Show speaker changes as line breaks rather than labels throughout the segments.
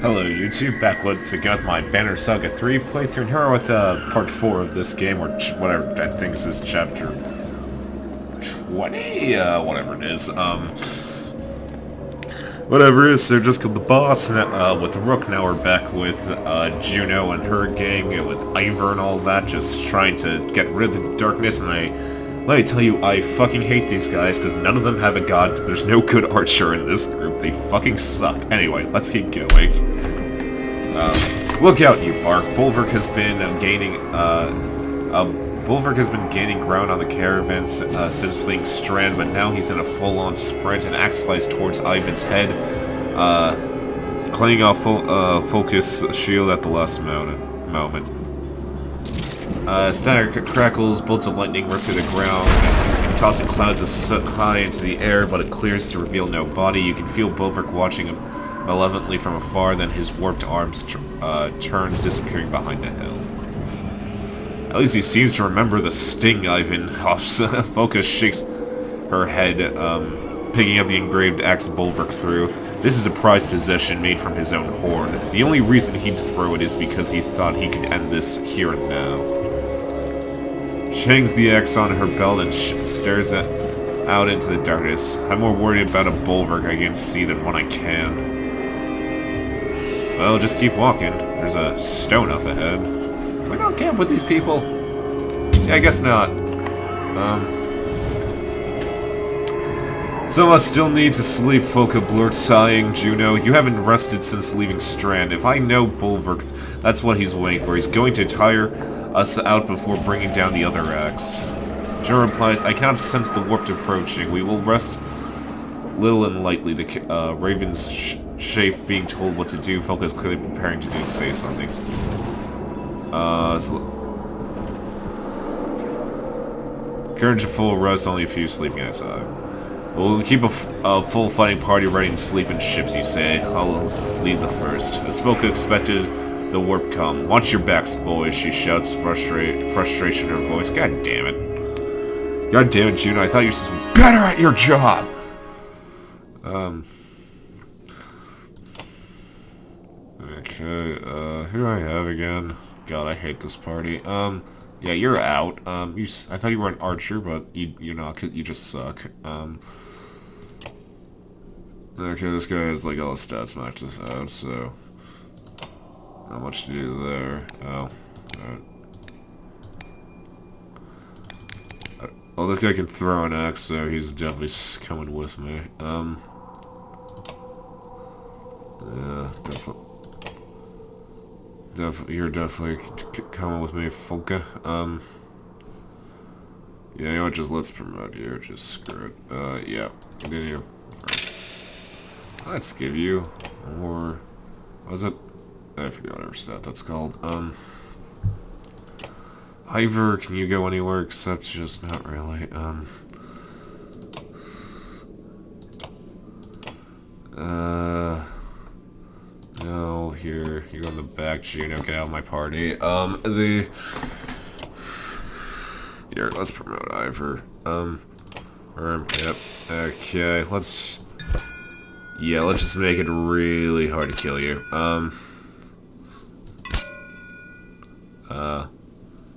Hello YouTube, back once again with my Banner Saga 3 playthrough, and here with part 4 of this game, or whatever, I think this is chapter 20, whatever it is, whatever it is, so just killed the boss, and, with the Rook. Now we're back with, Juno and her gang, and with Ivor and all that, just trying to get rid of the darkness, and let me tell you, I fucking hate these guys, because none of them have a god. There's no good archer in this group. They fucking suck. Anyway, let's keep going. Look out, you bark. Bulwark has been gaining ground on the caravans since fleeing Strand, but now he's in a full-on sprint and axe-flies towards Ivan's head, claying off focus shield at the last moment. Static crackles, bolts of lightning rip through the ground, tossing clouds of soot high into the air, but it clears to reveal no body. You can feel Bulwark watching him malevolently from afar, then his warped arms turns, disappearing behind a hill. At least he seems to remember the sting. Ivan huffs. Focus shakes her head, picking up the engraved axe Bulwark threw. This is a prized possession made from his own horn. The only reason he'd throw it is because he thought he could end this here and now. She hangs the axe on her belt and stares out into the darkness. I'm more worried about a Bulwark I can see than one I can. Well, just keep walking. There's a stone up ahead. Can we not camp with these people? Yeah, I guess not. Some of us still need to sleep, Foka blurred, sighing. Juno, you haven't rested since leaving Strand. If I know Bulwark, that's what he's waiting for. He's going to tire us out before bringing down the other axe. Juno replies, I cannot sense the warp approaching. We will rest little and lightly. The Raven's chafe being told what to do. Foka is clearly preparing to say something. Courage of full rest, only a few sleeping at a time. We'll keep a full fighting party ready to sleep in ships, you say. I'll lead the first. As Foka expected, the warp come. Watch your backs, boys, she shouts, frustration in her voice. God damn it. God damn it, Juno, I thought you were better at your job! Okay, who do I have again? God, I hate this party. Yeah, you're out. I thought you were an archer, but you're not, you just suck. Okay, this guy has, like, all the stats match this out, so not much to do there. Oh, alright. Well, this guy can throw an axe, so he's definitely coming with me. Yeah, you're definitely coming with me, Funka. Yeah, you know what, just let's promote you, just screw it. Yeah, continue. Let's give you, or, what was it? I forget whatever stat that's called. Ivor, can you go anywhere except just not really, no, here, you go in the back, Juno, get out of my party. Here, let's promote Ivor. Yep, okay, let's just make it really hard to kill you.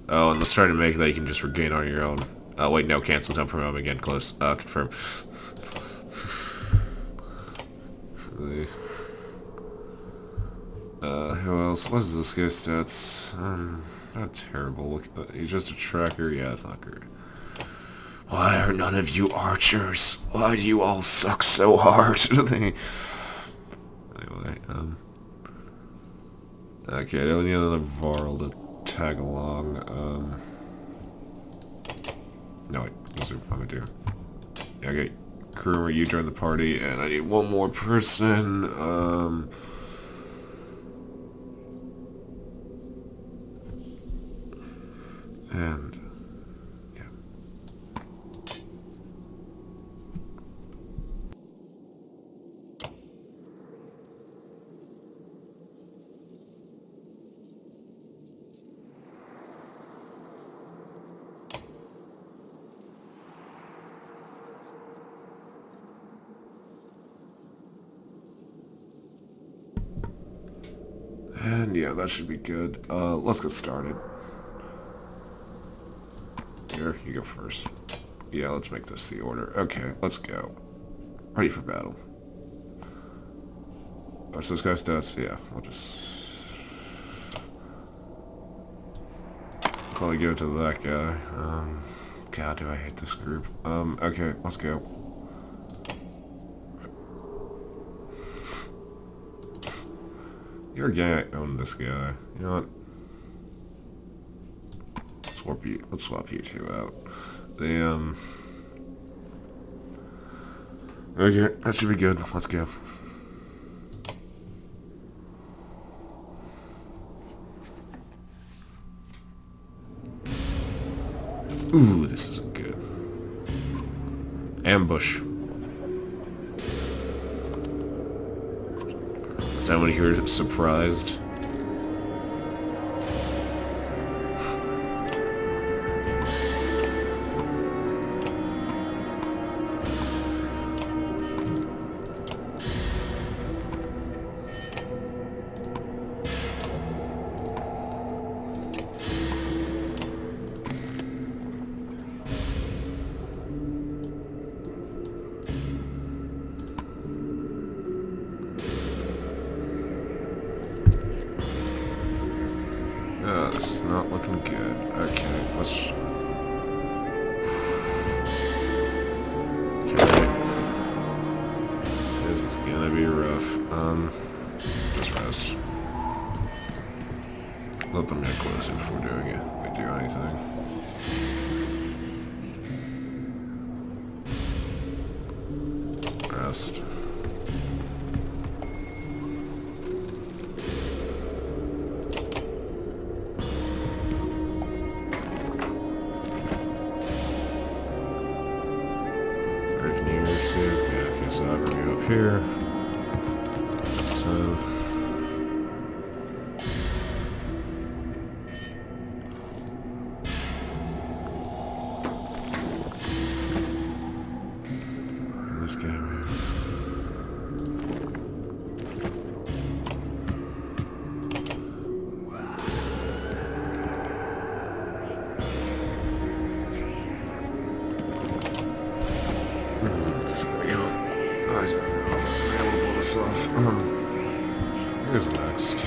Oh, and let's try to make it that you can just regain on your own. Oh, wait, no, cancel, don't promote him again, close, confirm. Who else? What is this guy's stats? Not terrible. He's just a tracker. Yeah, it's not good. Why are none of you archers? Why do you all suck so hard? Anyway, okay, I don't need another Varl to tag along. No, wait, I'm gonna do. Yeah, okay, crew, you join the party, and I need one more person. And yeah. And yeah, that should be good. Let's get started. Here, you go first. Yeah, let's make this the order. Okay, let's go. Ready for battle. What's this guy's stats? Yeah, we'll just... Let's only go to that guy. God, do I hate this group. Okay, let's go. You're gonna own this guy. You know what? Let's swap you two out. Okay, that should be good. Let's go. Ooh, this isn't good. Ambush. Is anyone here surprised? This is not looking good. Okay, let's... Okay. This is gonna be rough. Just rest. Let them get closer before doing it. If we do anything. Rest. So I'm gonna go up here. So this guy move. This is gonna be on. I don't know if I'm gonna be able to pull this off. Here's next.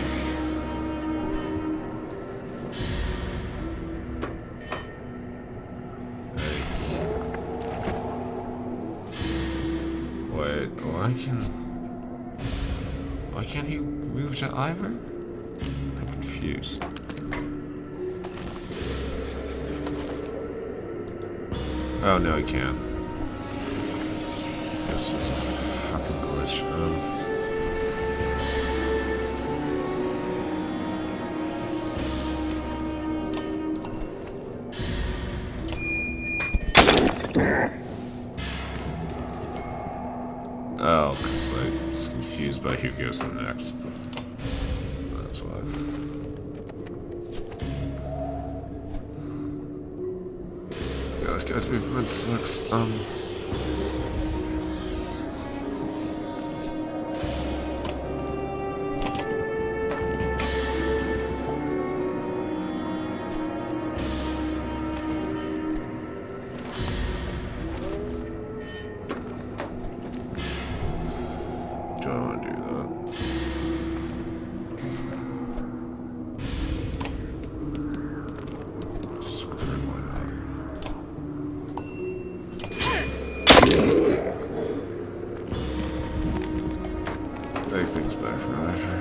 Hey. Wait, why can't he move to either? I'm confused. Oh no, he can. Fucking glitch. Oh, because I was confused by who goes in next. That's why. Yeah, this guy's movement sucks. Don't want to do that. Squared, why not? Take things back for Ivory.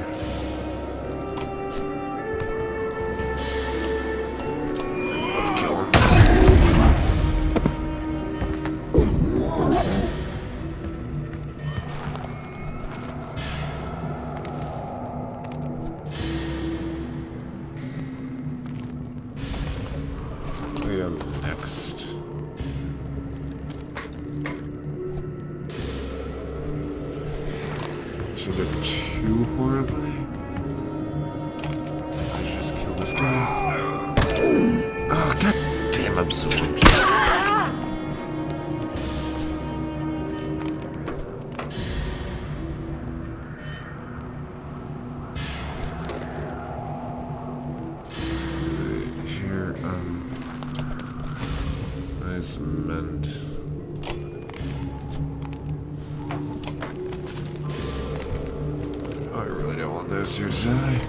Let's kill him. We have next. Should go too horribly. I should just kill this guy. Oh, god damn, I'm so confused. Nice mend. I really don't want those two to die.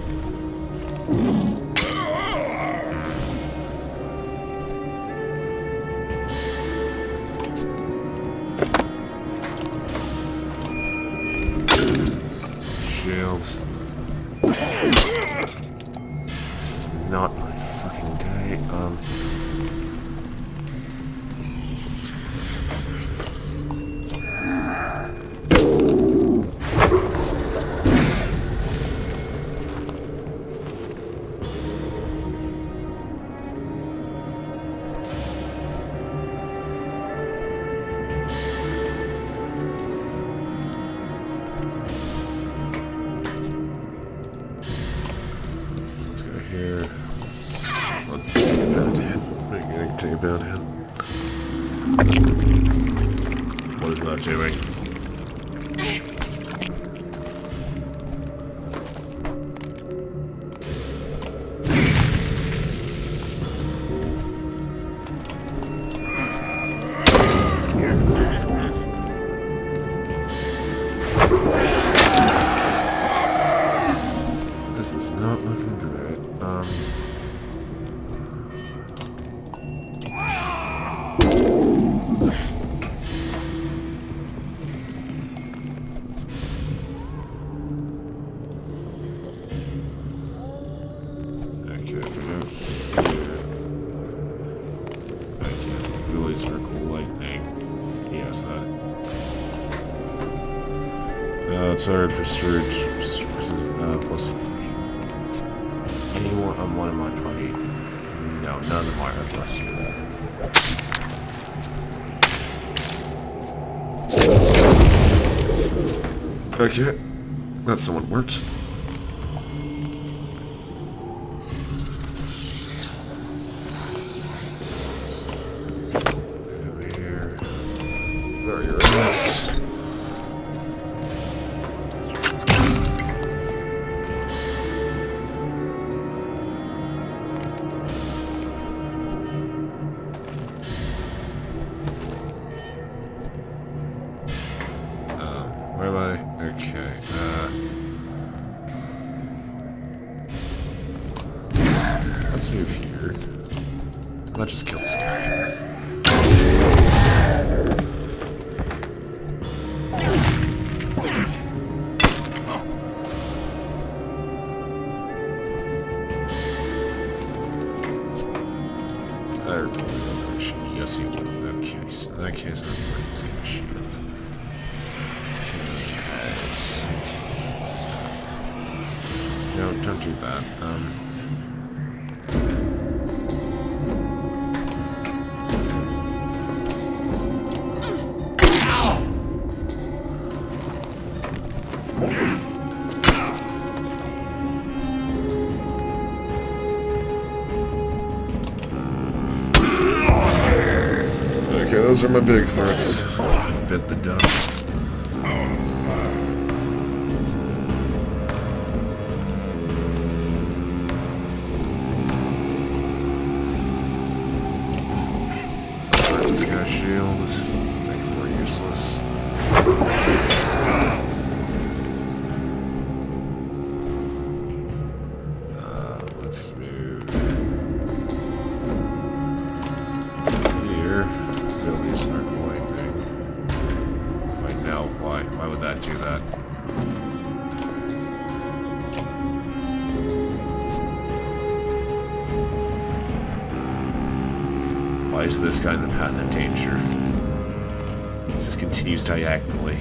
Shields. This is not my fucking day. Here. Let's take a bad hit. We're gonna take a bad hit. What is that doing? This is not looking great. Okay, if we go here, I can really circle lightning. Yes, that. It's hard for surge versus plus. Anyone on one of my party? No, none of my requests do that. Okay, that somewhat worked. Over here. There you're nice. Where am I? Okay, let's move here. Let's just kill this guy. I really don't appreciate it. Yes, you will. Okay, so in that case, I'm going to break this guy's shield. No, don't do that. Okay, those are my big threats. Bit the dust. This guy's shield is make it more useless. Let's move here. Build these sparkle lightning. Wait, no, why? Why would that do that? Why is this guy in the path of danger? It just continues diagonally.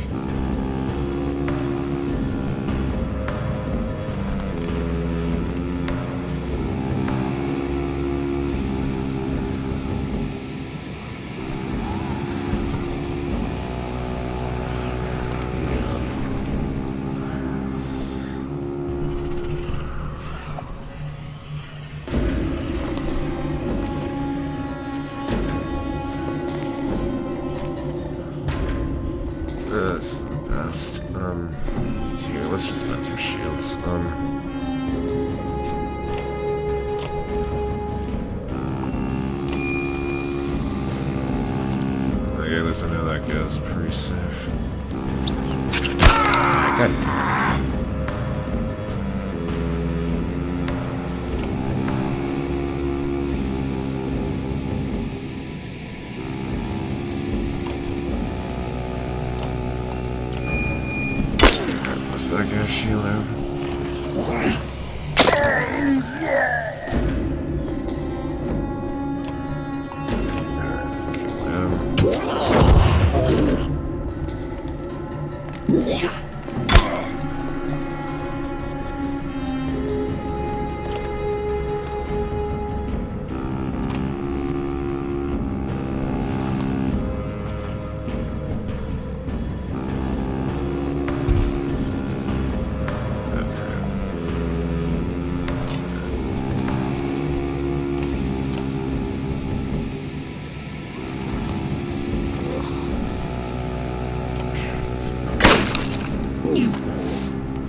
That's the best. Here, let's just spend some shields. So now that goes pretty safe. God. What's that guy's shield out?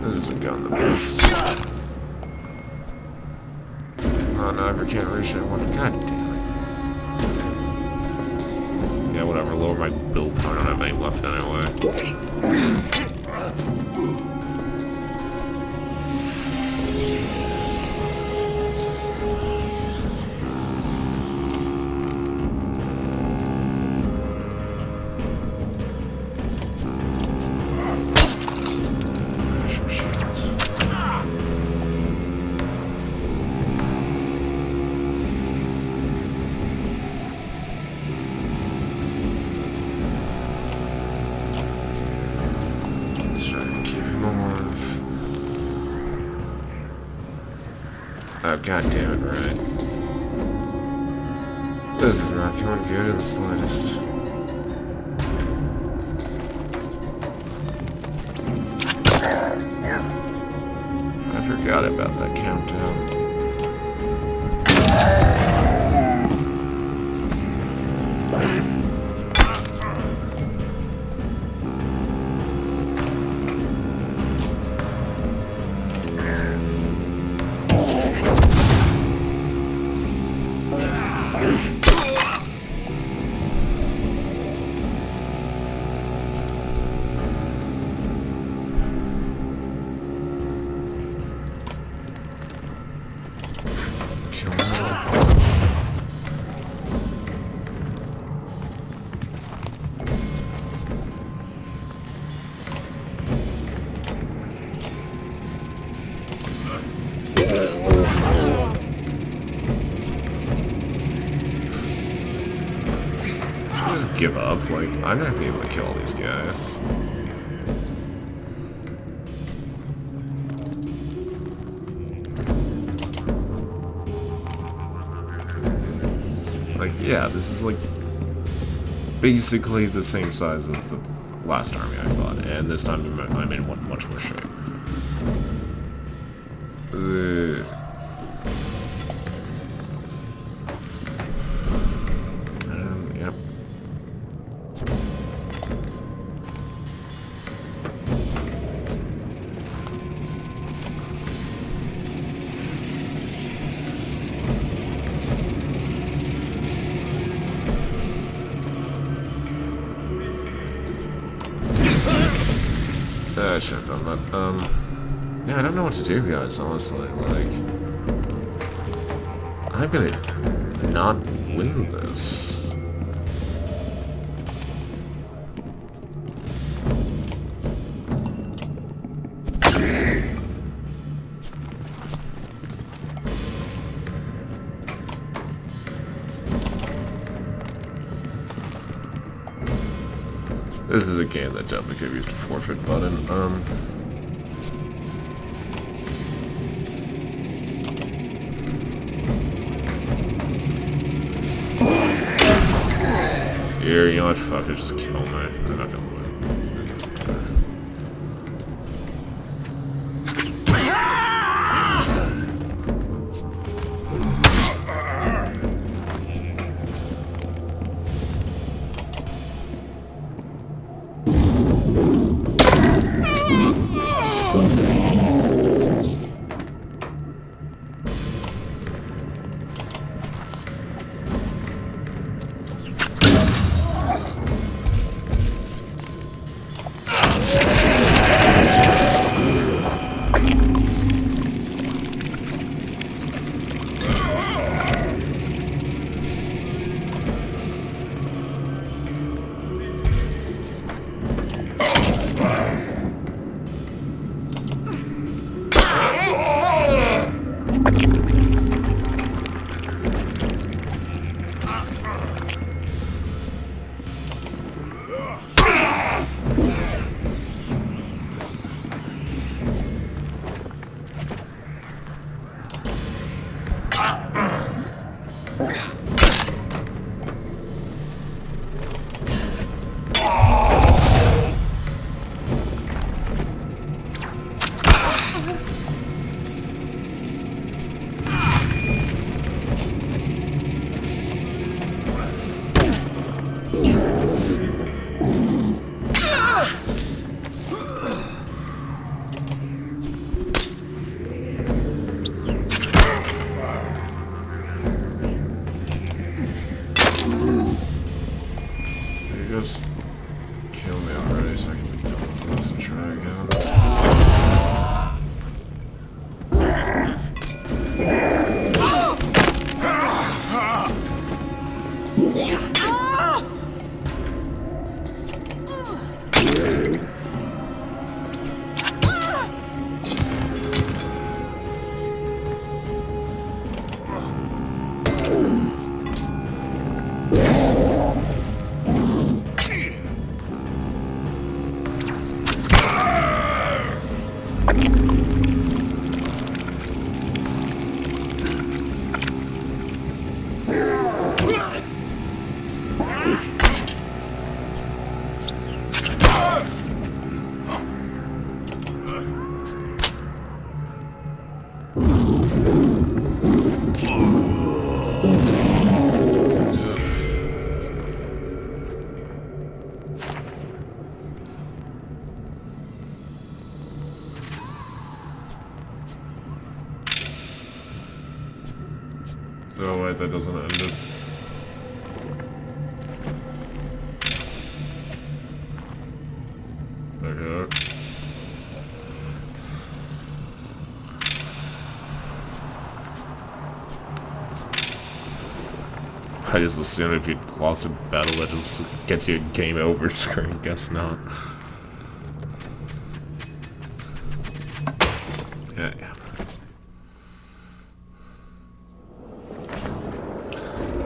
This isn't going the best. Oh no, I can't reach that one. God damn it. Yeah, whatever. Lower my build power. I don't have any left anyway. Oh, god damn it, right. This is not going good in the slightest. I forgot about that countdown. Just give up. Like, I'm not gonna be able to kill all these guys. Like, yeah, this is like basically the same size as the last army I fought, and this time I'm in much worse shape. Yep. I should have done that. Yeah, I don't know what to do, guys, honestly. Like, I'm gonna not win this. This is a game that definitely could have used a forfeit button. Here, you know what? Fuck it, just kill me. I'm not gonna win. Oh wait, that doesn't end it. Okay. I just assumed if you'd lost a battle that just gets you a game over screen. Guess not. Yeah.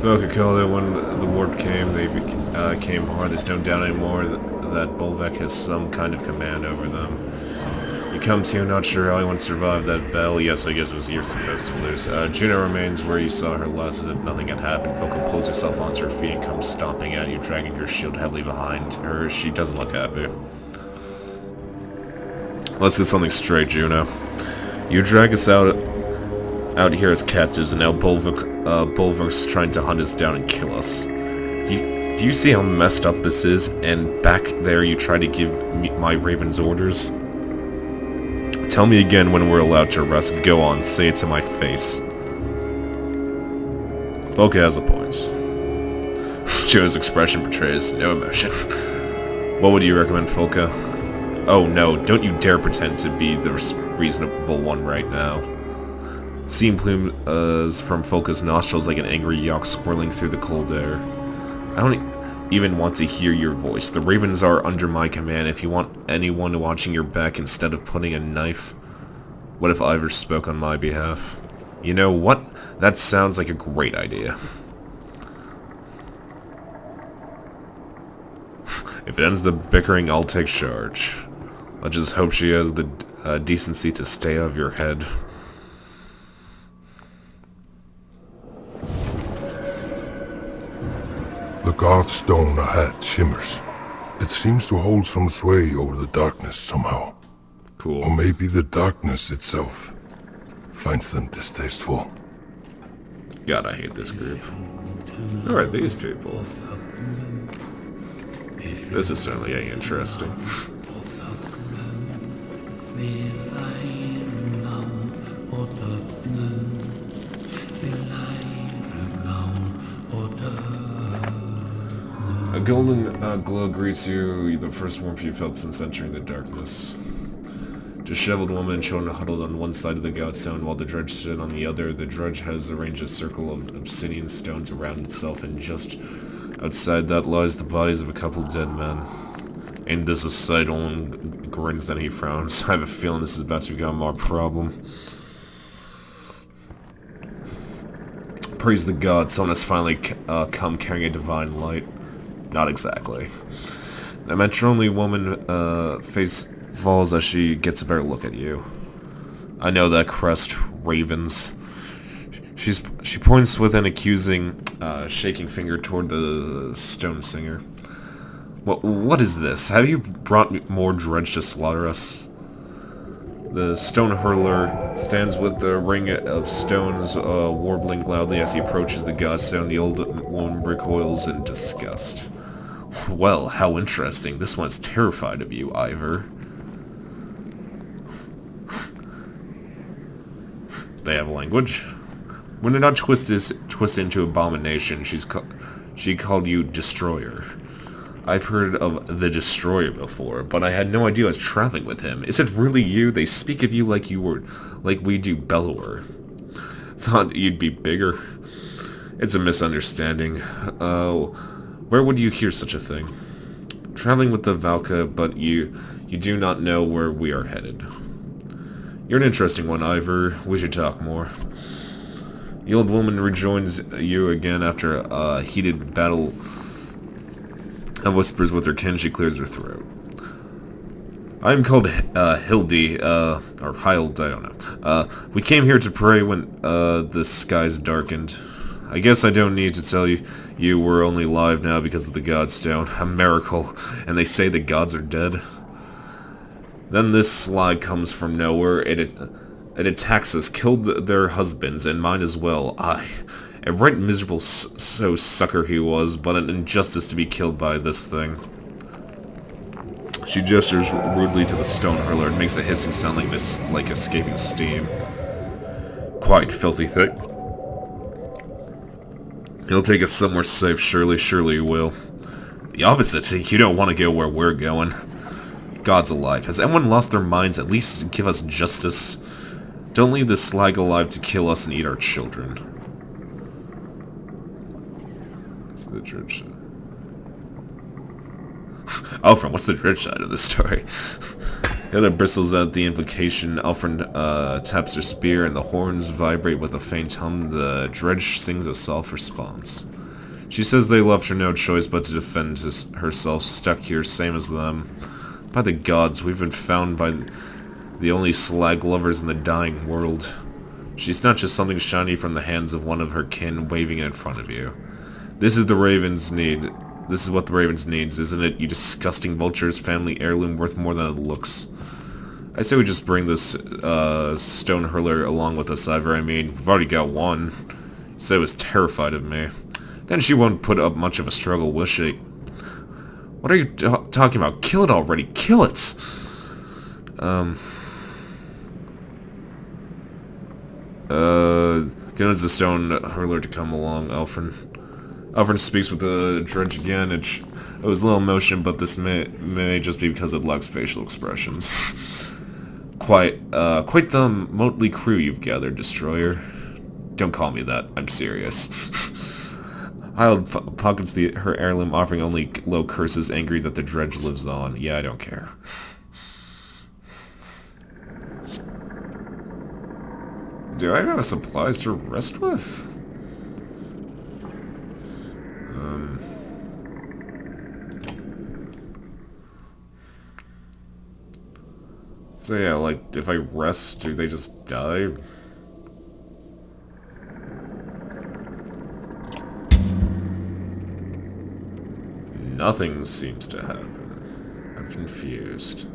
Okay, Coda, when the warp came, they came hard. There's no doubt anymore that Bolvek has some kind of command over them. You come to, not sure how anyone survived that battle. Yes, I guess it was you're supposed to lose. Juno remains where you saw her last as if nothing had happened. Foco pulls herself onto her feet and comes stomping at you, dragging her shield heavily behind her. She doesn't look happy. Let's get something straight, Juno. You drag us out here as captives, and now Bolverk's trying to hunt us down and kill us. Do you see how messed up this is? And back there you try to give my ravens orders? Tell me again when we're allowed to rest. Go on, say it to my face. Volka has a point. Joe's expression betrays no emotion. What would you recommend, Volka? Oh no, don't you dare pretend to be the reasonable one right now. Steam plumes from Volka's nostrils like an angry yak swirling through the cold air. I don't even want to hear your voice. The ravens are under my command. If you want anyone watching your back instead of putting a knife... What if Ivor spoke on my behalf? You know what? That sounds like a great idea. If it ends the bickering, I'll take charge. I'll just hope she has the decency to stay out of your head.
The guard stone ahead shimmers. It seems to hold some sway over the darkness somehow.
Cool.
Or maybe the darkness itself finds them distasteful.
God, I hate this group. Who are these people? This is certainly getting interesting. A golden glow greets you, the first warmth you felt since entering the darkness. Disheveled woman and children huddled on one side of the gout stone while the dredge stood on the other. The dredge has arranged a circle of obsidian stones around itself, and just outside that lies the bodies of a couple dead men. Ain't this a sight? Olin grins, then he frowns. I have a feeling this is about to become our problem. Praise the gods, someone has finally come carrying a divine light. Not exactly. The matronly woman face falls as she gets a better look at you. I know that crest, ravens. She points with an accusing, shaking finger toward the stone singer. What is this? Have you brought more dredge to slaughter us? The stone hurler stands with the ring of stones warbling loudly as he approaches the godstone. The old woman recoils in disgust. Well, how interesting. This one's terrified of you, Ivor. They have language. When they're not twisted into abomination, she called you Destroyer. I've heard of the Destroyer before, but I had no idea I was traveling with him. Is it really you? They speak of you like you were, like we do Bellower. Thought you'd be bigger. It's a misunderstanding. Where would you hear such a thing? Traveling with the Valka, but you do not know where we are headed. You're an interesting one, Ivor. We should talk more. The old woman rejoins you again after a heated battle and whispers with her kin. She clears her throat. I'm called Hildy, or Hild, I don't know. We came here to pray when the skies darkened. I guess I don't need to tell you, you were only alive now because of the Godstone. A miracle, and they say the gods are dead. Then this slag comes from nowhere. It attacks us, killed their husbands, and mine as well. A right miserable sucker he was, but an injustice to be killed by this thing. She gestures rudely to the stone hurler and makes a hissing sound like escaping steam. Quite filthy thing. He'll take us somewhere safe, surely you will. The opposite, you don't want to go where we're going. God's alive. Has anyone lost their minds? At least give us justice. Don't leave this slag alive to kill us and eat our children. What's the dredge side? Alfred, what's the dredge side of this story? Heather bristles at the implication. Alfred taps her spear and the horns vibrate with a faint hum. The dredge sings a soft response. She says they left her no choice but to defend herself, stuck here same as them. By the gods, we've been found by the only slag lovers in the dying world. She snatches something shiny from the hands of one of her kin, waving it in front of you. This is the Raven's need. This is what the Ravens needs, isn't it? You disgusting vultures, family heirloom worth more than it looks. I say we just bring this stone hurler along with us, Ivor. I mean, we've already got one. Said was terrified of me. Then she won't put up much of a struggle, will she? What are you talking about? Kill it already! Kill it! Convince the stone hurler to come along, Alfred. Alfred speaks with the dredge again. It was little emotion, but this may just be because it lacks facial expressions. Quite the motley crew you've gathered, Destroyer. Don't call me that. I'm serious. Hild pockets her heirloom, offering only low curses, angry that the dredge lives on. Yeah, I don't care. Do I have supplies to rest with? So yeah, like, if I rest, do they just die? Nothing seems to happen. I'm confused.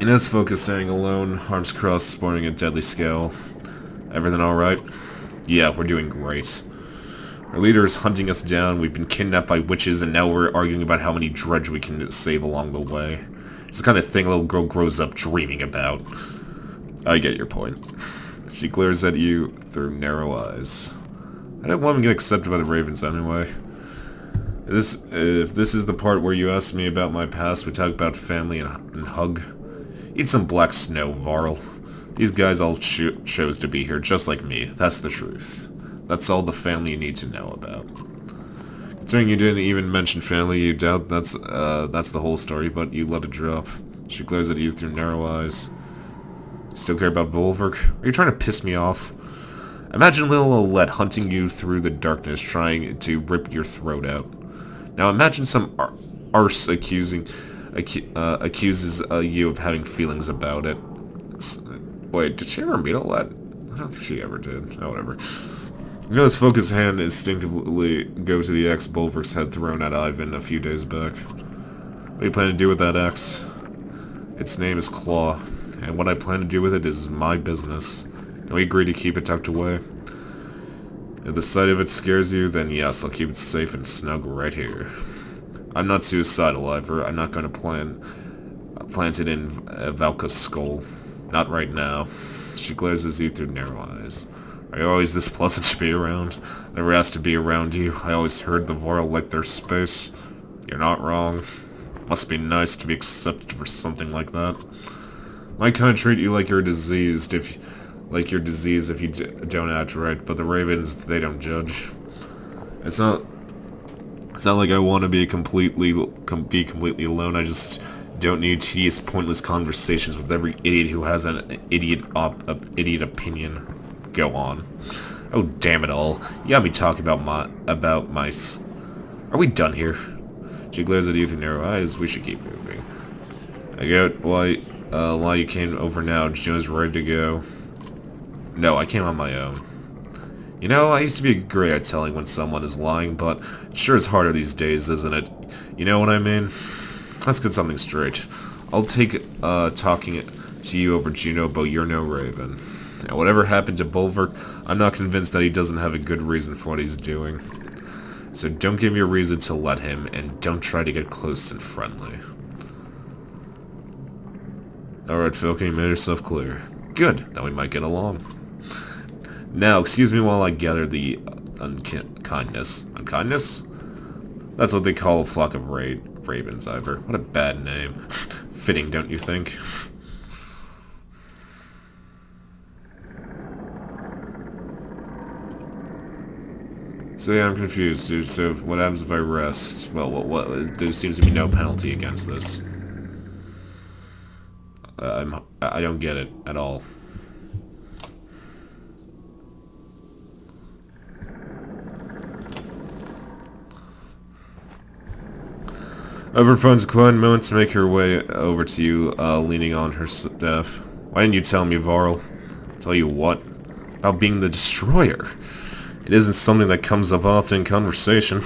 Inez focused, standing alone, arms crossed, sporting a deadly scale. Everything alright? Yeah, we're doing great. Our leader is hunting us down, we've been kidnapped by witches, and now we're arguing about how many dredge we can save along the way. It's the kind of thing a little girl grows up dreaming about. I get your point. She glares at you through narrow eyes. I don't want to get accepted by the Ravens anyway. If this is the part where you ask me about my past, we talk about family and hug. Eat some black snow, Varl. These guys all chose to be here, just like me. That's the truth. That's all the family you need to know about. Considering you didn't even mention family, you doubt that's the whole story, but you let it drop. She glares at you through narrow eyes. You still care about Volverk? Are you trying to piss me off? Imagine little Olette hunting you through the darkness, trying to rip your throat out. Now imagine some arse accuses you of having feelings about it. Wait, did she ever meet Olette? I don't think she ever did. Oh, whatever. Noah's focused hand instinctively goes to the axe Volverk's had thrown at Ivan a few days back. What do you plan to do with that axe? Its name is Claw, and what I plan to do with it is my business. Can we agree to keep it tucked away? If the sight of it scares you, then yes, I'll keep it safe and snug right here. I'm not suicidal, Ivor. I'm not going to plant it in Valka's skull. Not right now. She glares at you through narrow eyes. Are you always this pleasant to be around? Never asked to be around you. I always heard the Vorl like their space. You're not wrong. Must be nice to be accepted for something like that. My kind treat you like you're diseased if you don't act right, but the Ravens, they don't judge. It's not like I want to be completely alone. I just don't need tedious, pointless conversations with every idiot who has an idiot opinion. Go on. Oh, damn it all. You got me talking about my Are we done here? She glares at you through narrow eyes. We should keep moving. I get why you came over now. Joe's ready to go. No, I came on my own. You know, I used to be great at telling when someone is lying, but it sure is harder these days, isn't it? You know what I mean? Let's get something straight. I'll take talking to you over Juno, but you're no Raven. Now, whatever happened to Bulwark, I'm not convinced that he doesn't have a good reason for what he's doing. So don't give me a reason to let him, and don't try to get close and friendly. Alright, Filky, you made yourself clear. Good, now we might get along. Now, excuse me while I gather the unkindness. Unkindness? That's what they call a flock of ravens, Ivor. What a bad name. Fitting, don't you think? So yeah, I'm confused, dude. So what happens if I rest? Well, what there seems to be no penalty against this. I don't get it at all. Ivor finds a quiet moment to make her way over to you, leaning on her staff. Why didn't you tell me, Varl? Tell you what? About being the destroyer. It isn't something that comes up often in conversation.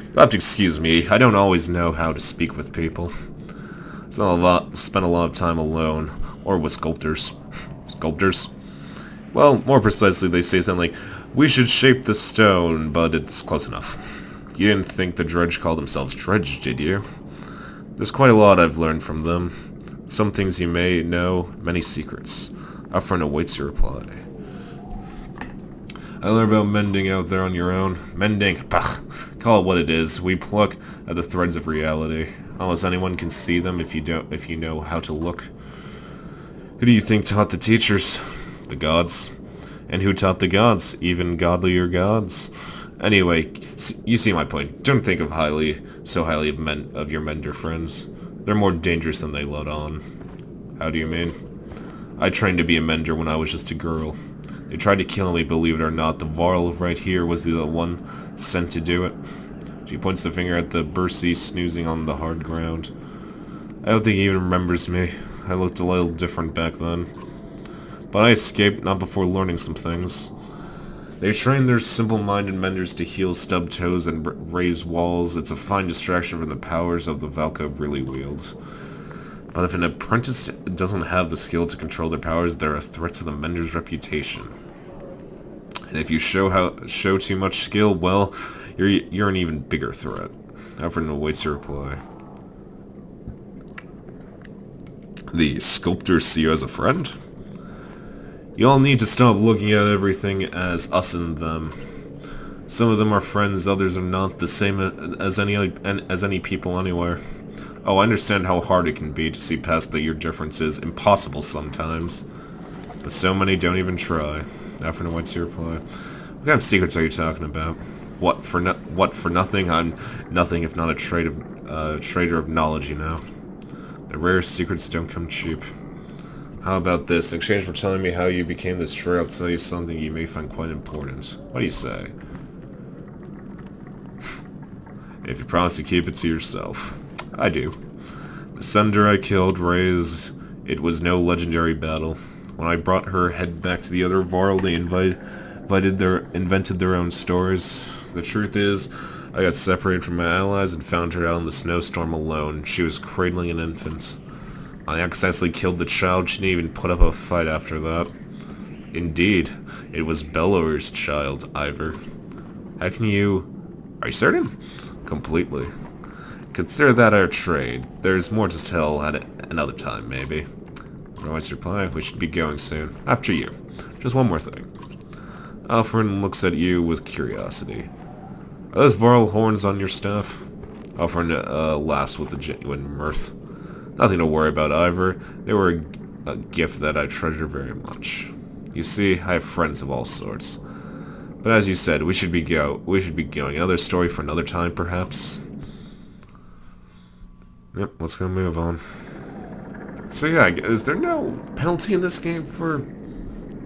You'll have to excuse me, I don't always know how to speak with people. Spent a lot of time alone, or with sculptors. Sculptors? Well, more precisely, they say something like, we should shape the stone, but it's close enough. You didn't think the Dredge called themselves Dredge, did you? There's quite a lot I've learned from them. Some things you may know, many secrets. Our friend awaits your reply. I learned about mending out there on your own. Mending, bah, call it what it is. We pluck at the threads of reality. Almost anyone can see them if you know how to look. Who do you think taught the teachers? The gods. And who taught the gods? Even godlier gods. Anyway, you see my point. Don't think of so highly of your mender friends. They're more dangerous than they let on. How do you mean? I trained to be a mender when I was just a girl. They tried to kill me, believe it or not. The Varl right here was the one sent to do it. She points the finger at the Bursey snoozing on the hard ground. I don't think he even remembers me. I looked a little different back then. But I escaped, not before learning some things. They train their simple-minded menders to heal stubbed toes and raise walls. It's a fine distraction from the powers of the Valka really wield. But if an apprentice doesn't have the skill to control their powers, they're a threat to the mender's reputation. And if you show too much skill, well, you're an even bigger threat. Alfred awaits your reply. The sculptors see you as a friend? You all need to stop looking at everything as us and them. Some of them are friends, others are not, the same as any people anywhere. Oh, I understand how hard it can be to see past your differences. Impossible sometimes. But so many don't even try. Alfred awaits your reply. What kind of secrets are you talking about? What for nothing? I'm nothing if not a trader of knowledge, you know. The rarest secrets don't come cheap. How about this? In exchange for telling me how you became this trader, I'll tell you something you may find quite important. What do you say? If you promise to keep it to yourself. I do. The sender I killed raised... It was no legendary battle. When I brought her head back to the other Varl, they invented their own stories. The truth is, I got separated from my allies and found her out in the snowstorm alone. She was cradling an infant. I accidentally killed the child. She didn't even put up a fight after that. Indeed, it was Bellower's child, Ivor. How can you... Are you certain? Completely. Consider that our trade. There's more to tell at another time, maybe. Otherwise, reply, we should be going soon. After you. Just one more thing. Alfred looks at you with curiosity. Are those Varl horns on your staff? Alfred laughs with a genuine mirth. Nothing to worry about, Ivor. They were a gift that I treasure very much. You see, I have friends of all sorts. But as you said, we should be going. Another story for another time, perhaps? Yep, let's go move on. So yeah, is there no penalty in this game for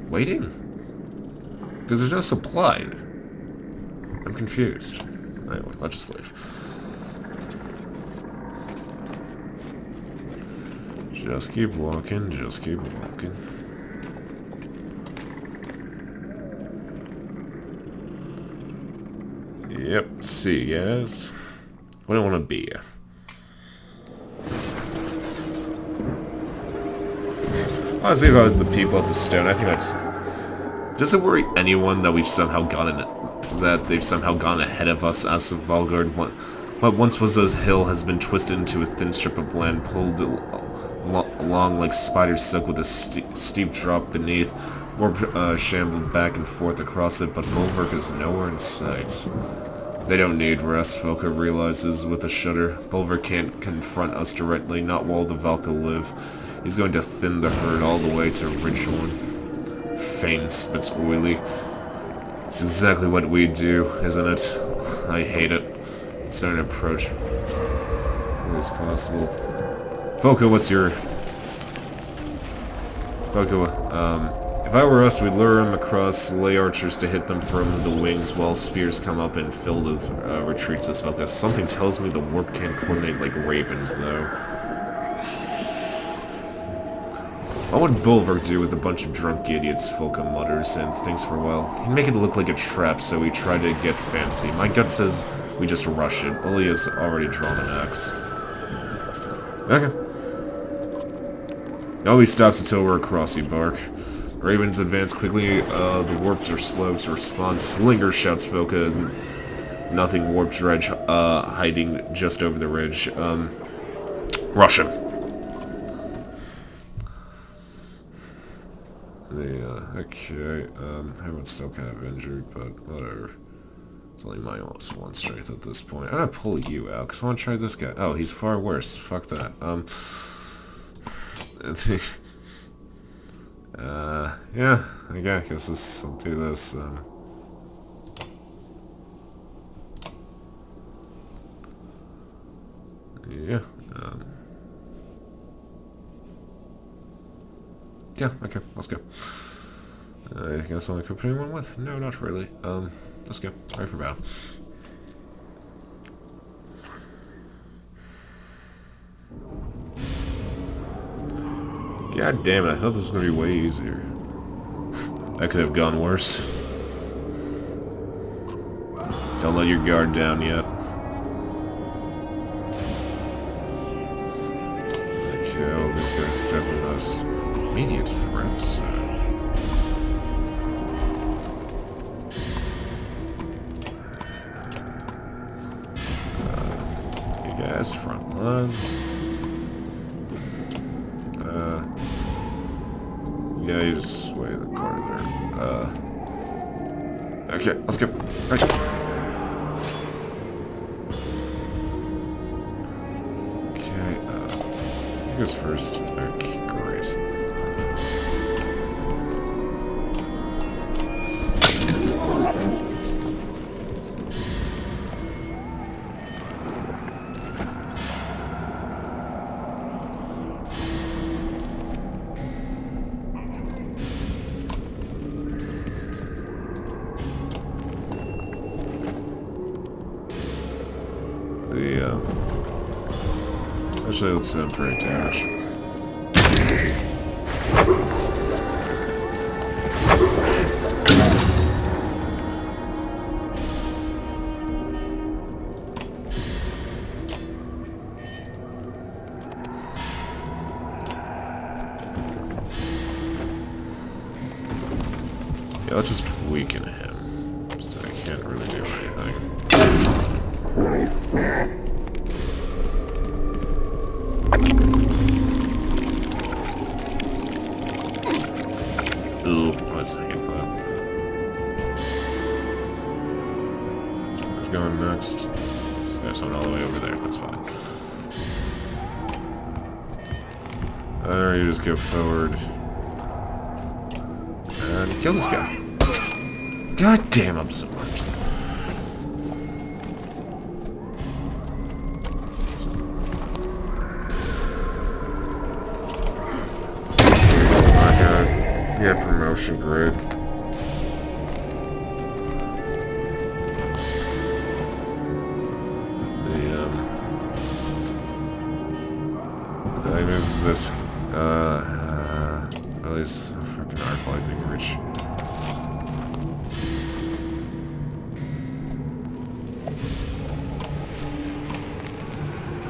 waiting? Because there's no supply. I'm confused. Anyway, let's just leave. Just keep walking, just keep walking. Yep, see you guys. What do I want to be? Honestly, if I was the people at the stone, I think that's... Does it worry anyone that they've somehow gone ahead of us as of Valgard? What once was a hill has been twisted into a thin strip of land, pulled along like spider silk with a steep drop beneath. Warp shambled back and forth across it, but Bulwark is nowhere in sight. They don't need rest, Volka realizes with a shudder. Bulwark can't confront us directly, not while the Valka live. He's going to thin the herd all the way to Ridgehorn. Fane spits oily. It's exactly what we do, isn't it? I hate it. It's not an approach. It is possible. Volka, what's your... Volka, if I were us, we'd lure them across, lay archers to hit them from the wings while spears come up and fill the retreats as Volka. Something tells me the warp can't coordinate like ravens, though. What would Bulwark do with a bunch of drunk idiots, Volka mutters, and thinks for a while. He'd make it look like a trap, so we try to get fancy. My gut says we just rush it. Uli has already drawn an axe. Okay. Nobody stops until we're across, you bark. Ravens advance quickly, the warped are slow to respond. Slinger, shouts Volka, as nothing warp dredge, hiding just over the ridge. Rush him. Okay, everyone's still kind of injured, but whatever. It's only my almost one strength at this point. I'm gonna pull you out, because I want to try this guy. Oh, he's far worse. Fuck that. Yeah, I guess I'll do this, yeah, yeah, okay, let's go. Anything else I want to equip anyone with? No, not really. Let's go. Ready for battle. God damn it, I thought this was going to be way easier. That could have gone worse. Don't let your guard down yet. Okay, well, these guys definitely most immediate threats. You guys, front lines. Yeah, you just sway the car there. Okay, let's go. Okay. Okay, who goes first? Okay, great. Actually, let's send for a damage. Yeah, let's just weaken him, so I can't really do anything. Ooh, I was thinking that. going next? There's someone all the way over there. That's fine. Or you just go forward. And kill this guy. God damn, I'm so much. Yeah, promotion grid. I moved this, at least freaking arc lightning rich.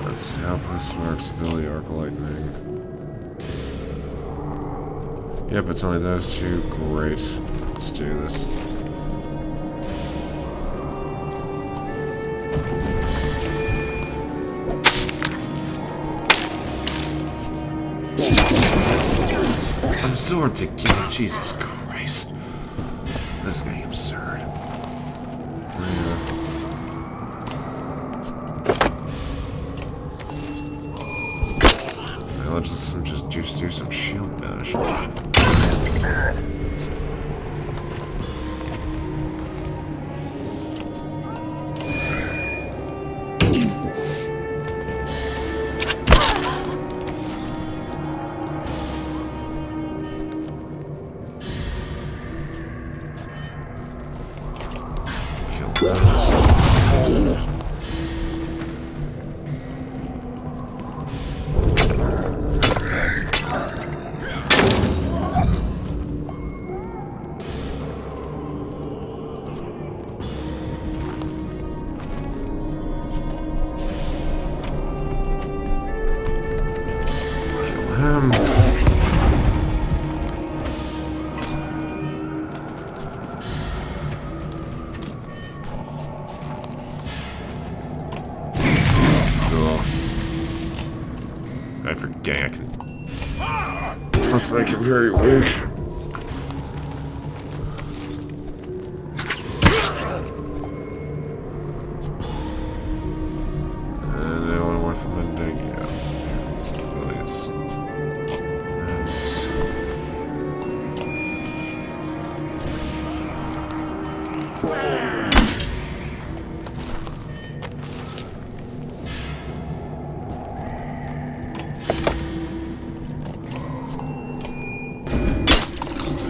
Let's help this works ability arc lightning. Yep, it's only those two. Great. Let's do this. Absorbed again. Jesus Christ. This guy absurd. I'll just do some shield bash. I forget I can. Let's make him very weak. And the only one from ending, yeah. Please.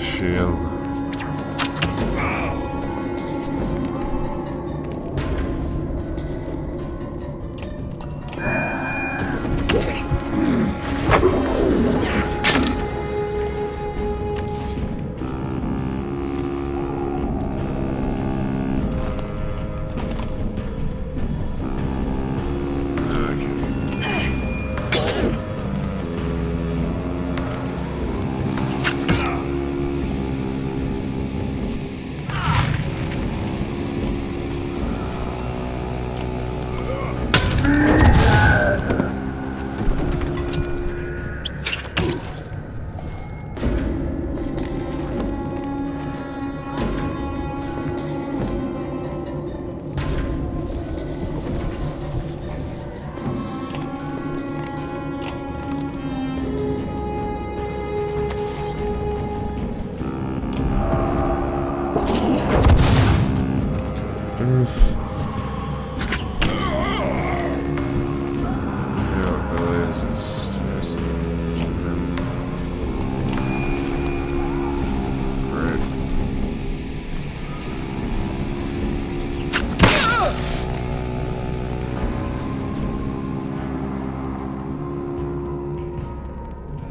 Shield.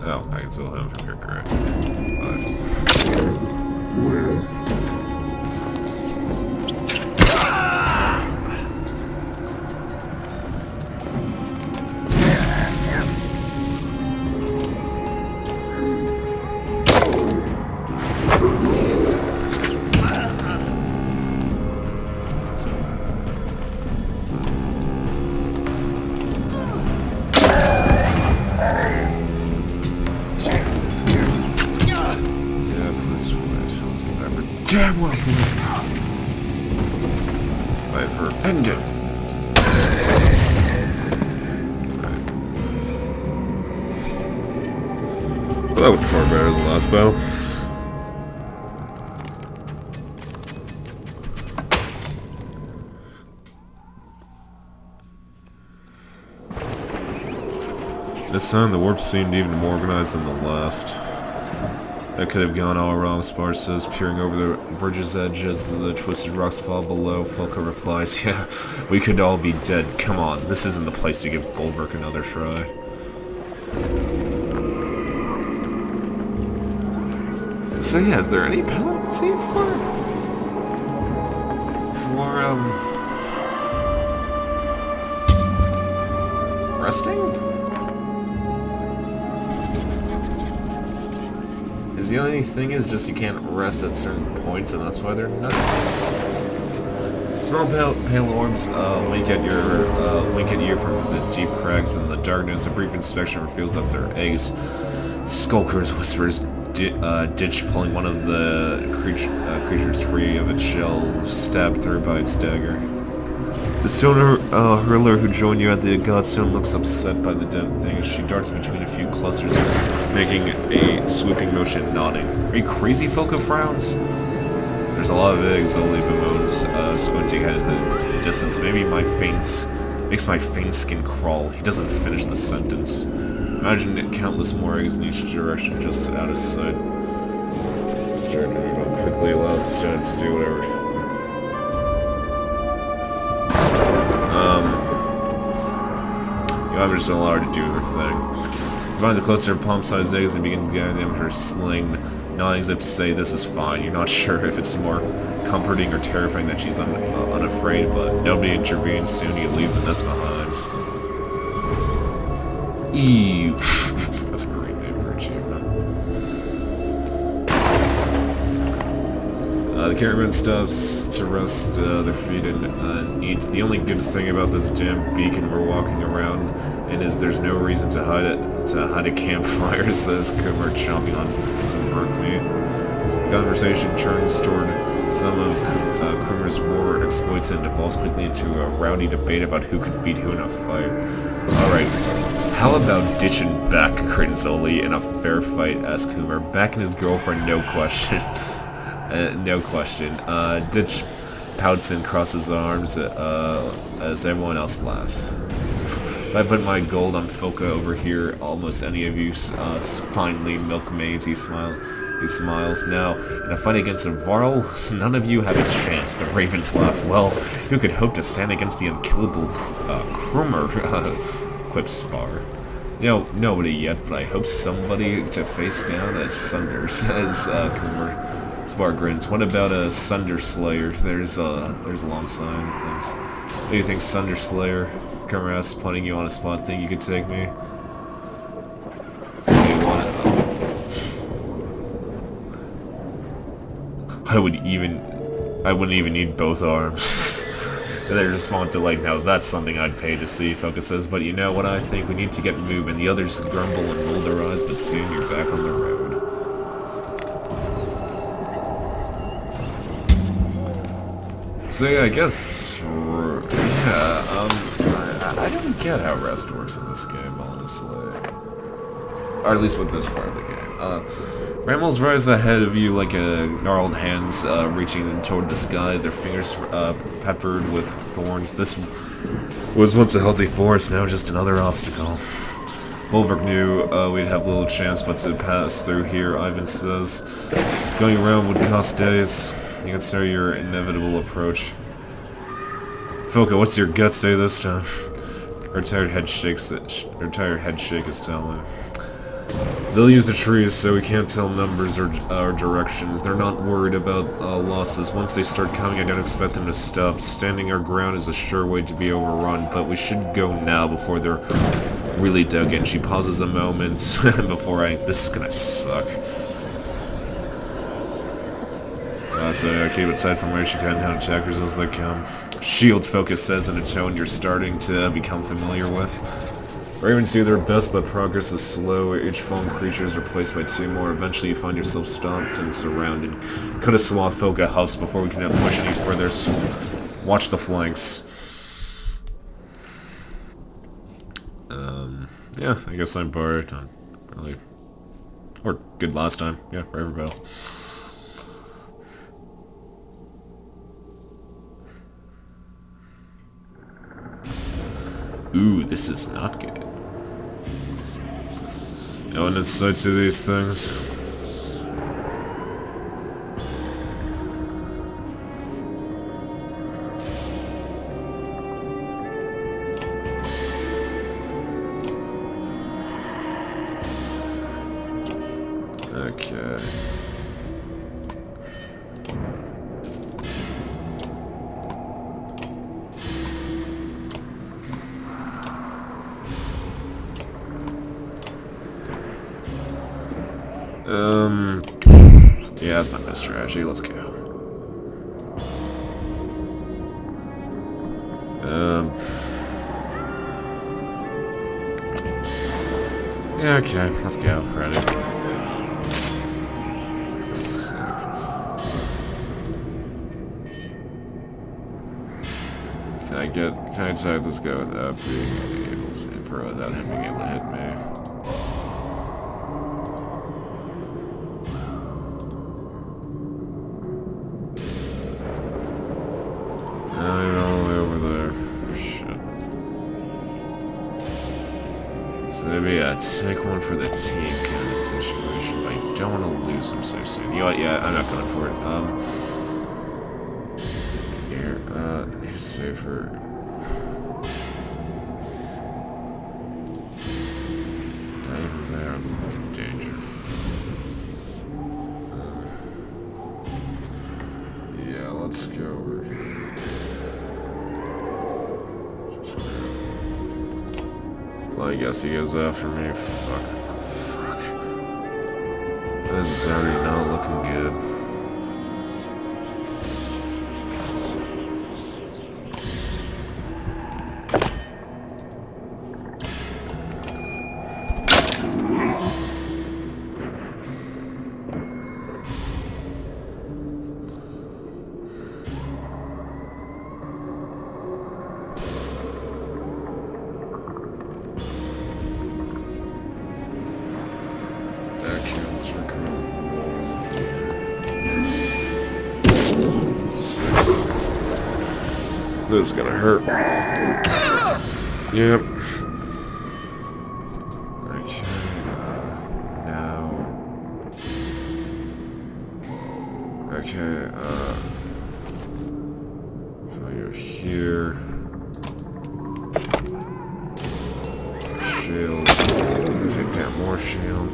Oh, I can still hit him from here, correct. 5. Damn well. Wait for Well, that went far better than the last battle. This time, the warp seemed even more organized than the last. That could have gone all wrong, Spar says, peering over the bridge's edge as the twisted rocks fall below. Falco replies, yeah, we could all be dead. Come on, this isn't the place to give Bulwark another try. So yeah, is there any penalty for resting? Is the only thing is just you can't rest at certain points, and that's why they're nuts. Small pale orbs wink at you from the deep cracks in the darkness. A brief inspection reveals that they're eggs. Skulkers, whispers Ditch, pulling one of the creatures free of its shell, stabbed through by its dagger. The stone hurler who joined you at the Godstone looks upset by the dead thing. She darts between a few clusters, making a sweeping motion, nodding. Are you crazy, Falco frowns? There's a lot of eggs, Oli bemoans, squinting at the distance. Maybe my makes my faint skin crawl. He doesn't finish the sentence. Imagine countless more eggs in each direction, just out of sight. Starting to move on quickly, allow the stone to do whatever. I'm just allowed her to do her thing. She finds a cluster of palm-sized eggs and begins getting them in her sling, nodding as if to say, this is fine. You're not sure if it's more comforting or terrifying that she's unafraid, but nobody intervenes. Soon you leave the nest behind. Ew. That's a great name for achievement. The caravan stops to rest their feet and eat. The only good thing about this damn beacon we're walking around in is there's no reason to hide a campfire, says Kumar, chomping on some burnt meat. The conversation turns toward some of Kumar's war exploits and evolves quickly into a rowdy debate about who could beat who in a fight. Alright, how about ditching back, grins Oli, in a fair fight, asks Kumar. Back in his girlfriend, no question. No question. Ditch pouts and crosses arms as everyone else laughs. If I put my gold on Foka over here, almost any of you finely milkmaids, he smiles. Now, in a fight against a Varl, none of you have a chance. The ravens laugh. Well, who could hope to stand against the unkillable Krumer? Quips Spar. Nobody yet, but I hope somebody to face down as Sunder, says Kumar. Spar grins. What about a Sunder Slayer? There's a long silence. What do you think, Sunder Slayer? Kumar asks, putting you on a spot. Think you could take me? I wouldn't even need both arms. And they respond to like, now that's something I'd pay to see, Focus says, but you know what I think? We need to get moving. The others grumble and roll their eyes, but soon you're back on the road. So yeah, I guess, I don't get how rest works in this game, honestly. Or at least with this part of the game. Rambles rise ahead of you like gnarled hands reaching toward the sky, their fingers peppered with thorns. This was once a healthy forest, now just another obstacle. Bulwark knew we'd have little chance but to pass through here, Ivan says. Going around would cost days. You consider your inevitable approach. Foka, what's your gut say this time? Her tired head shake is telling. They'll use the trees, so we can't tell numbers or directions. They're not worried about losses. Once they start coming, I don't expect them to stop. Standing our ground is a sure way to be overrun, but we should go now before they're really dug in. She pauses a moment before this is gonna suck. So keep it tight from where she can down attackers as they come. Shield, Focus says in a tone you're starting to become familiar with. Ravens do their best, but progress is slow. Each fallen creature is replaced by two more. Eventually you find yourself stopped and surrounded. Cut a swath, Foka huffs before we can push any further. Watch the flanks. Yeah, I guess I'm bored. Really. Or good last time. Yeah, forever battle. Ooh, this is not good. No one inside to these things. Okay. Yeah, that's my best strategy. Let's go. Yeah, okay, let's go. Ready. Can I decide this guy without being able to, without him being able to hit me? You're all the way over there. Shit. So maybe, yeah, take one for the team kind of situation, but you don't want to lose him so soon. You know what, yeah, I'm not going for it. Here's safer. Danger. Yeah, let's go over here. Well, I guess he goes after me. Fuck. This is already not looking good. This is gonna hurt. Yep. Okay. Now. Okay, so you're here. Shield. Take that more shield.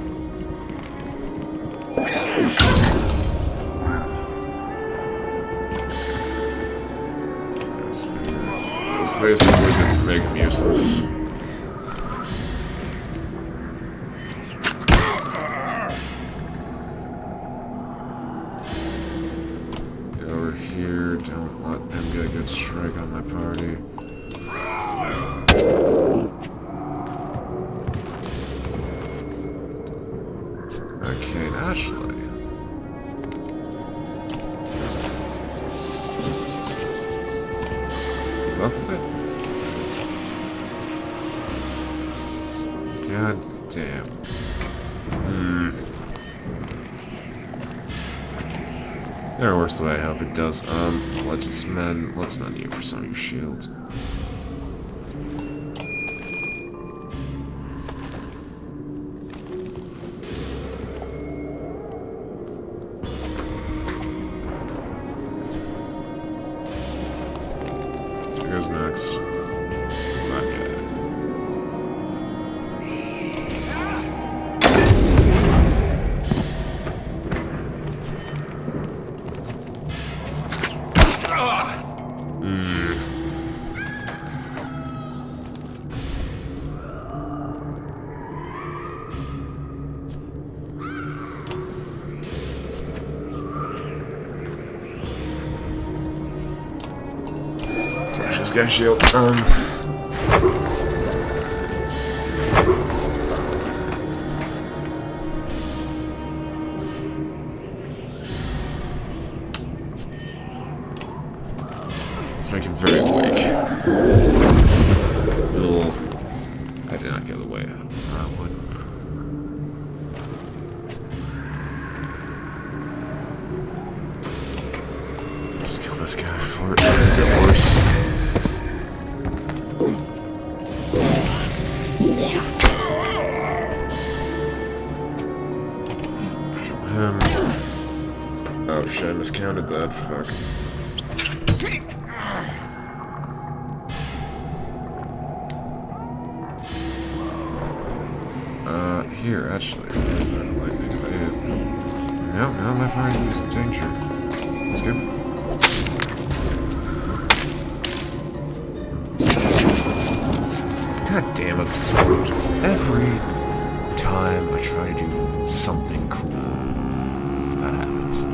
Basically to make him useless. Get over here, don't let him get a good strike on my party. Okay, Ashley. God damn. Never works the way I hope it does. Let's mend you for some of your shields. Who's next? Okay. Smash this guy's shield. Let's make him very weak. I did not get away. I would. this guy before it gets worse. Oh shit, I miscounted that. Fuck. Here, actually. Lightning if I hit. No, my fire is danger. Let's go. God damn absurd. Every time I try to do something cool, that happens.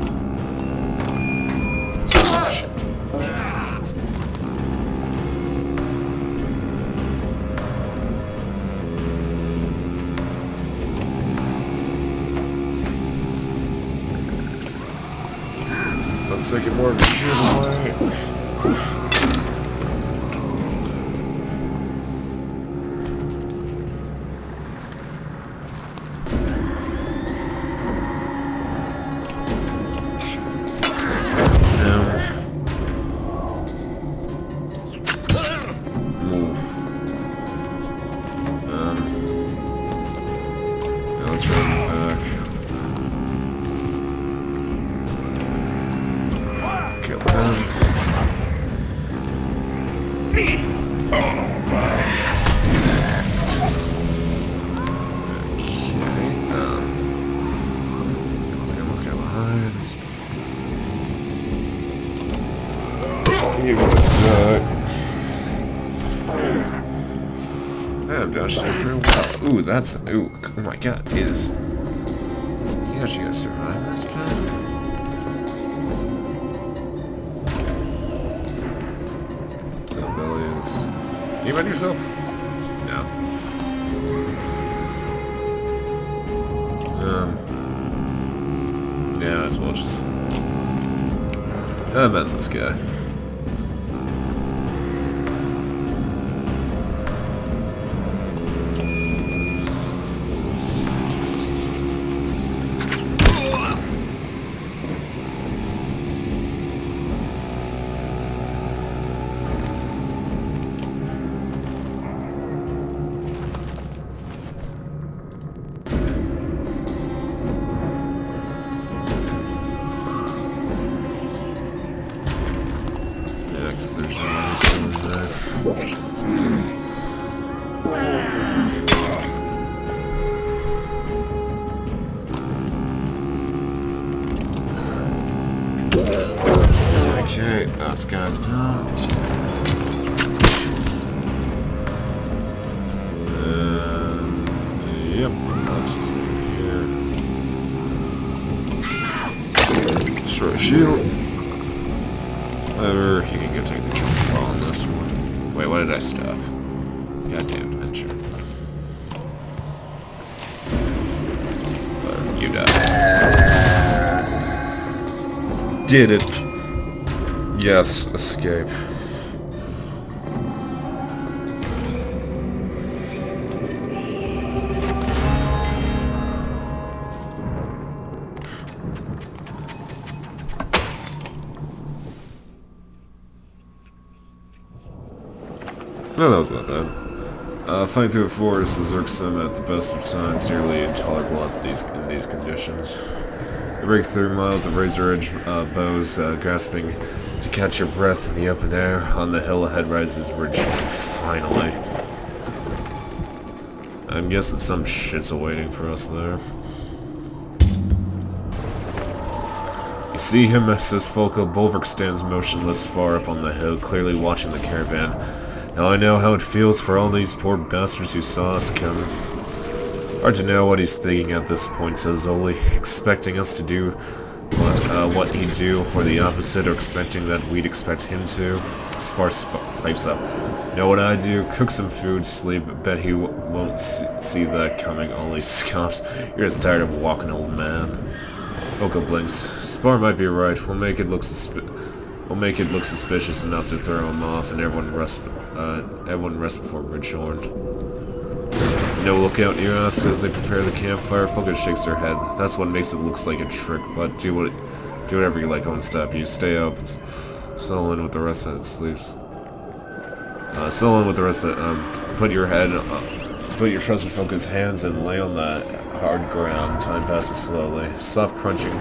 Oh, shit. Let's take it more of a shield away. Let's run back. Kill him. You must die. I've dodged it pretty well. Ooh, that's... Ooh, oh my god, is... He actually gonna survive this pit? Abilities... Can you find yourself? No. Yeah, I as well just... I'm ending this guy. Okay, that guy's down. And yep, let's just leave here. Destroy a shield. However, he can go take the kill on this one. Wait, what did I stop? Goddamn adventure. You died. Did it. Yes, escape. No, that was not bad. Fighting through the forest is irksome at the best of times, nearly intolerable in these conditions. You break through miles of razor-edge bows, grasping to catch your breath in the open air. On the hill ahead rises ridge. Finally. I'm guessing some shit's awaiting for us there. You see him as his focal bulwark stands motionless far up on the hill, clearly watching the caravan. Now I know how it feels for all these poor bastards who saw us come. Hard to know what he's thinking at this point, says Oli, expecting us to do what he'd do, or the opposite, or expecting that we'd expect him to. Sparse pipes up. Know what I do? Cook some food, sleep. Bet he won't see that coming. Oli scoffs. You're just tired of walking, old man. Focal blinks. Spar might be right. We'll make it look suspicious enough to throw him off, and everyone rest before Bridgehorn. No lookout near us as they prepare the campfire. Focus shakes her head. That's what makes it look like a trick, but do whatever you like, I won't stop you. Stay up. Settle in with the rest of it sleeps. Settle in with the rest of put your head, put your trust and focused hands and lay on that hard ground. Time passes slowly. Soft crunching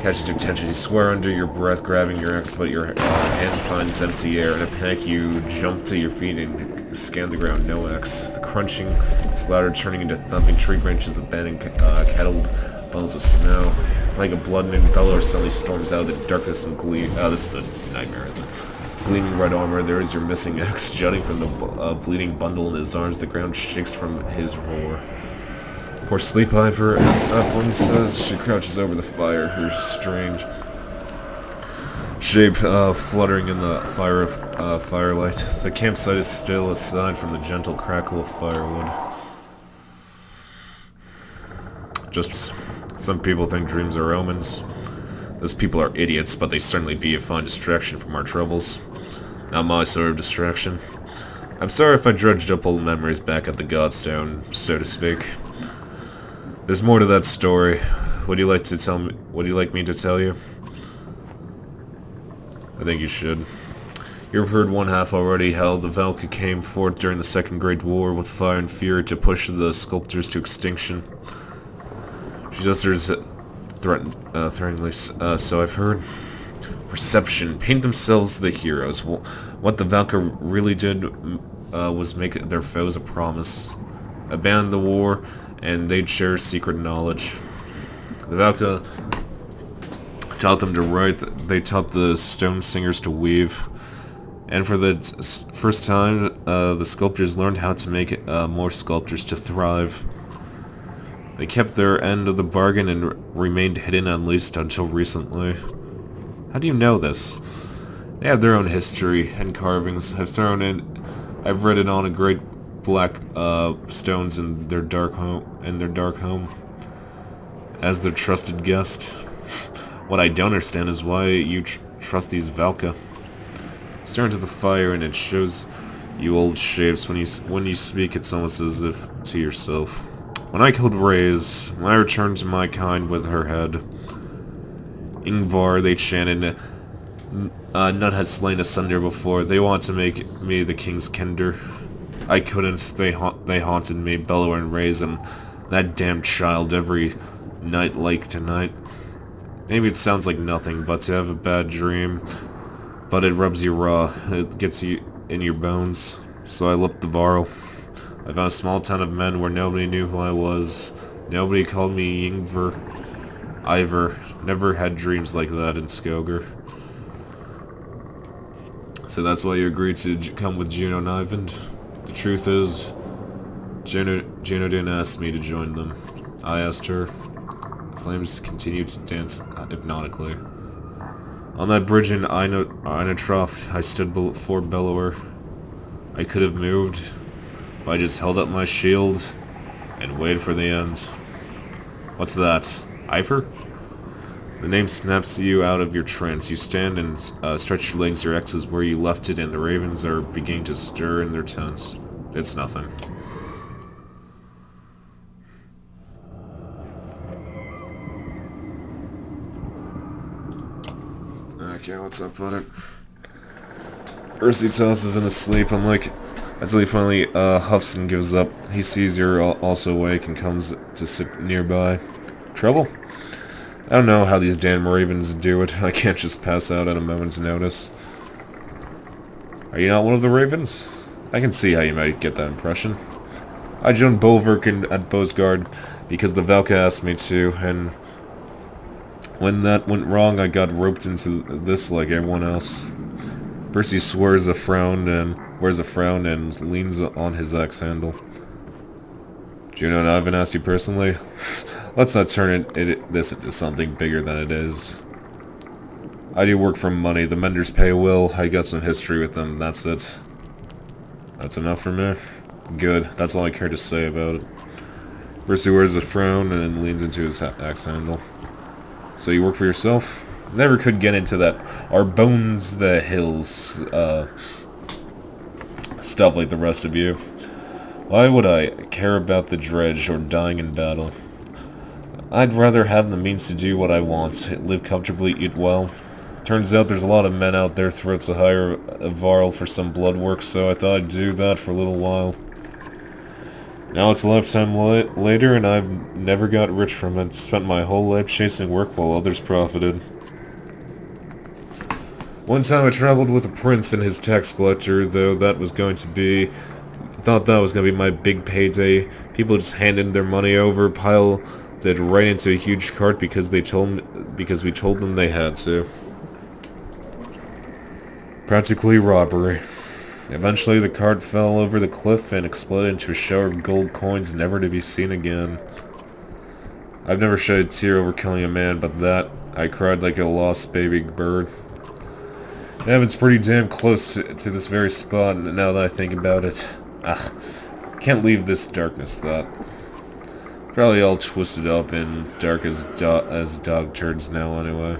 catches your attention. You swear under your breath, grabbing your axe, but your hand finds empty air. In a panic, you jump to your feet and scan the ground. No axe. The crunching is louder, turning into thumping tree branches, abandoned kettled bundles of snow. Like a blood-moon, Bellower suddenly storms out of the darkness and gleam. This is a nightmare, isn't it? Gleaming red armor, there is your missing axe jutting from the bleeding bundle in his arms. The ground shakes from his roar. Poor Sleep Ivor, Flynn says. She crouches over the fire, her strange shape fluttering in the firelight. The campsite is still, aside from the gentle crackle of firewood. Just some people think dreams are omens. Those people are idiots, but they certainly be a fine distraction from our troubles. Not my sort of distraction. I'm sorry if I dredged up old memories back at the Godstone, so to speak. There's more to that story. Would you like to tell me? Would you like me to tell you? I think you should. You've heard one half already, how the Valka came forth during the Second Great War with fire and fury to push the sculptors to extinction. She gestures threateningly, so I've heard. Perception. Paint themselves the heroes. What the Valka really did was make their foes a promise. Abandon the war, and they'd share secret knowledge. The Valka taught them to write. They taught the stone singers to weave. And for the first time, the sculptors learned how to make more sculptors to thrive. They kept their end of the bargain and remained hidden, at least until recently. How do you know this? They have their own history and carvings. I've read it on a great black stones in their dark home. As their trusted guest. What I don't understand is why you trust these Valka. Stare into the fire and it shows you old shapes. When you speak, it's almost as if to yourself. When I killed Reyes, when I returned to my kind with her head, Ingvar, they chanted, none had slain asunder before. They want to make me the king's kender. I couldn't. They haunted me, Bellower and Reyes, and that damned child every night like tonight. Maybe it sounds like nothing, but to have a bad dream, but it rubs you raw. It gets you in your bones. So I left the Varl. I found a small town of men where nobody knew who I was. Nobody called me Ivor. Never had dreams like that in Skoger. So that's why you agreed to come with Juno and Ivan? The truth is, Juno didn't ask me to join them. I asked her. The flames continued to dance hypnotically. On that bridge in Einotroff, I stood before Bellower. I could have moved, but I just held up my shield and waited for the end. What's that? Ivor? The name snaps you out of your trance. You stand and stretch your legs. Your X is where you left it, and the ravens are beginning to stir in their tents. It's nothing. Okay, what's up, buddy? Ursitos isn't asleep, until he finally huffs and gives up. He sees you're also awake and comes to sit nearby. Trouble? I don't know how these damn ravens do it. I can't just pass out at a moment's notice. Are you not one of the ravens? I can see how you might get that impression. I joined Bulwark at Bosgard because the Valka asked me to, and when that went wrong, I got roped into this like everyone else. Percy wears a frown and leans on his axe handle. Juno and Ivan asked you personally? Let's not turn this into something bigger than it is. I do work for money. The Menders pay well. I got some history with them. That's it. That's enough for me? Good. That's all I care to say about it. Percy wears a frown and leans into his axe handle. So you work for yourself? Never could get into that our bones the hills stuff like the rest of you. Why would I care about the dredge or dying in battle? I'd rather have the means to do what I want, live comfortably, eat well. Turns out there's a lot of men out there throughout to hire a Varl for some blood work, so I thought I'd do that for a little while. Now it's a lifetime later, and I've never got rich from it. Spent my whole life chasing work while others profited. One time I traveled with a prince and his tax collector, though that was going to be... thought that was going to be my big payday. People just handed their money over, piled it right into a huge cart because we told them they had to. Practically robbery. Eventually the cart fell over the cliff and exploded into a shower of gold coins never to be seen again. I've never shed a tear over killing a man, but that, I cried like a lost baby bird. Heaven's pretty damn close to this very spot, now that I think about it. Can't leave this darkness, thought. Probably all twisted up and dark as dog turds now, anyway.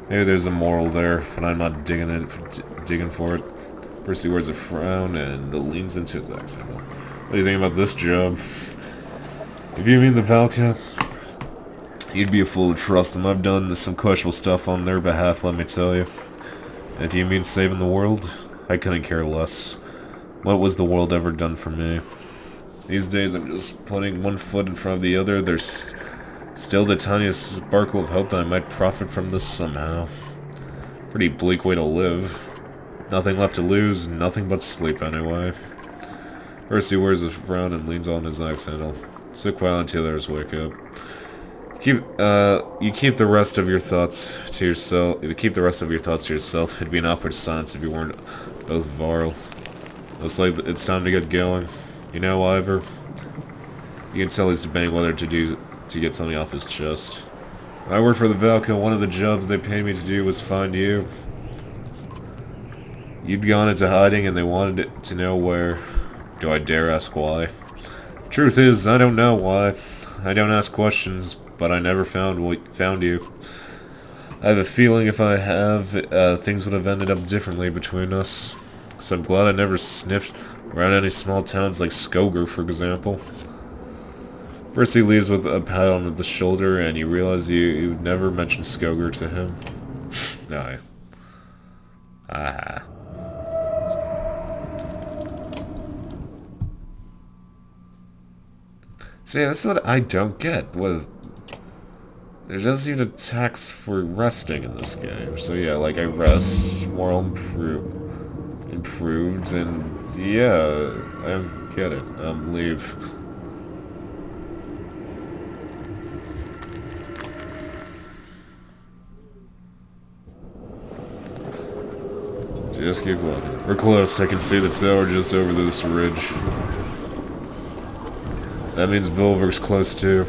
Maybe there's a moral there, but I'm not digging for it. Percy wears a frown and leans into his accent. What do you think about this job? If you mean the Valka, you'd be a fool to trust them. I've done some questionable stuff on their behalf, let me tell you. And if you mean saving the world, I couldn't care less. What was the world ever done for me? These days I'm just putting one foot in front of the other. There's still the tiniest sparkle of hope that I might profit from this somehow. Pretty bleak way to live. Nothing left to lose, nothing but sleep anyway. Percy wears a frown and leans on his axe handle. Sit quiet until others wake up. You keep the rest of your thoughts to yourself. It'd be an awkward silence if you weren't both Varl. Looks like it's time to get going. You know, Ivor? You can tell he's debating whether to get something off his chest. When I worked for the Valka, one of the jobs they paid me to do was find you. You'd gone into hiding and they wanted to know where. Do I dare ask why? Truth is, I don't know why. I don't ask questions, but I never found you. I have a feeling if I have, things would have ended up differently between us. So I'm glad I never sniffed around any small towns like Skoger, for example. Percy leaves with a pat on the shoulder, and you realize you never mentioned Skoger to him. No. See, that's what I don't get. There doesn't seem to tax for resting in this game. So yeah, like I rest, moral improved, and yeah, I get it. Leave. Just keep walking. We're close. I can see the tower just over this ridge. That means Bulwark's close too.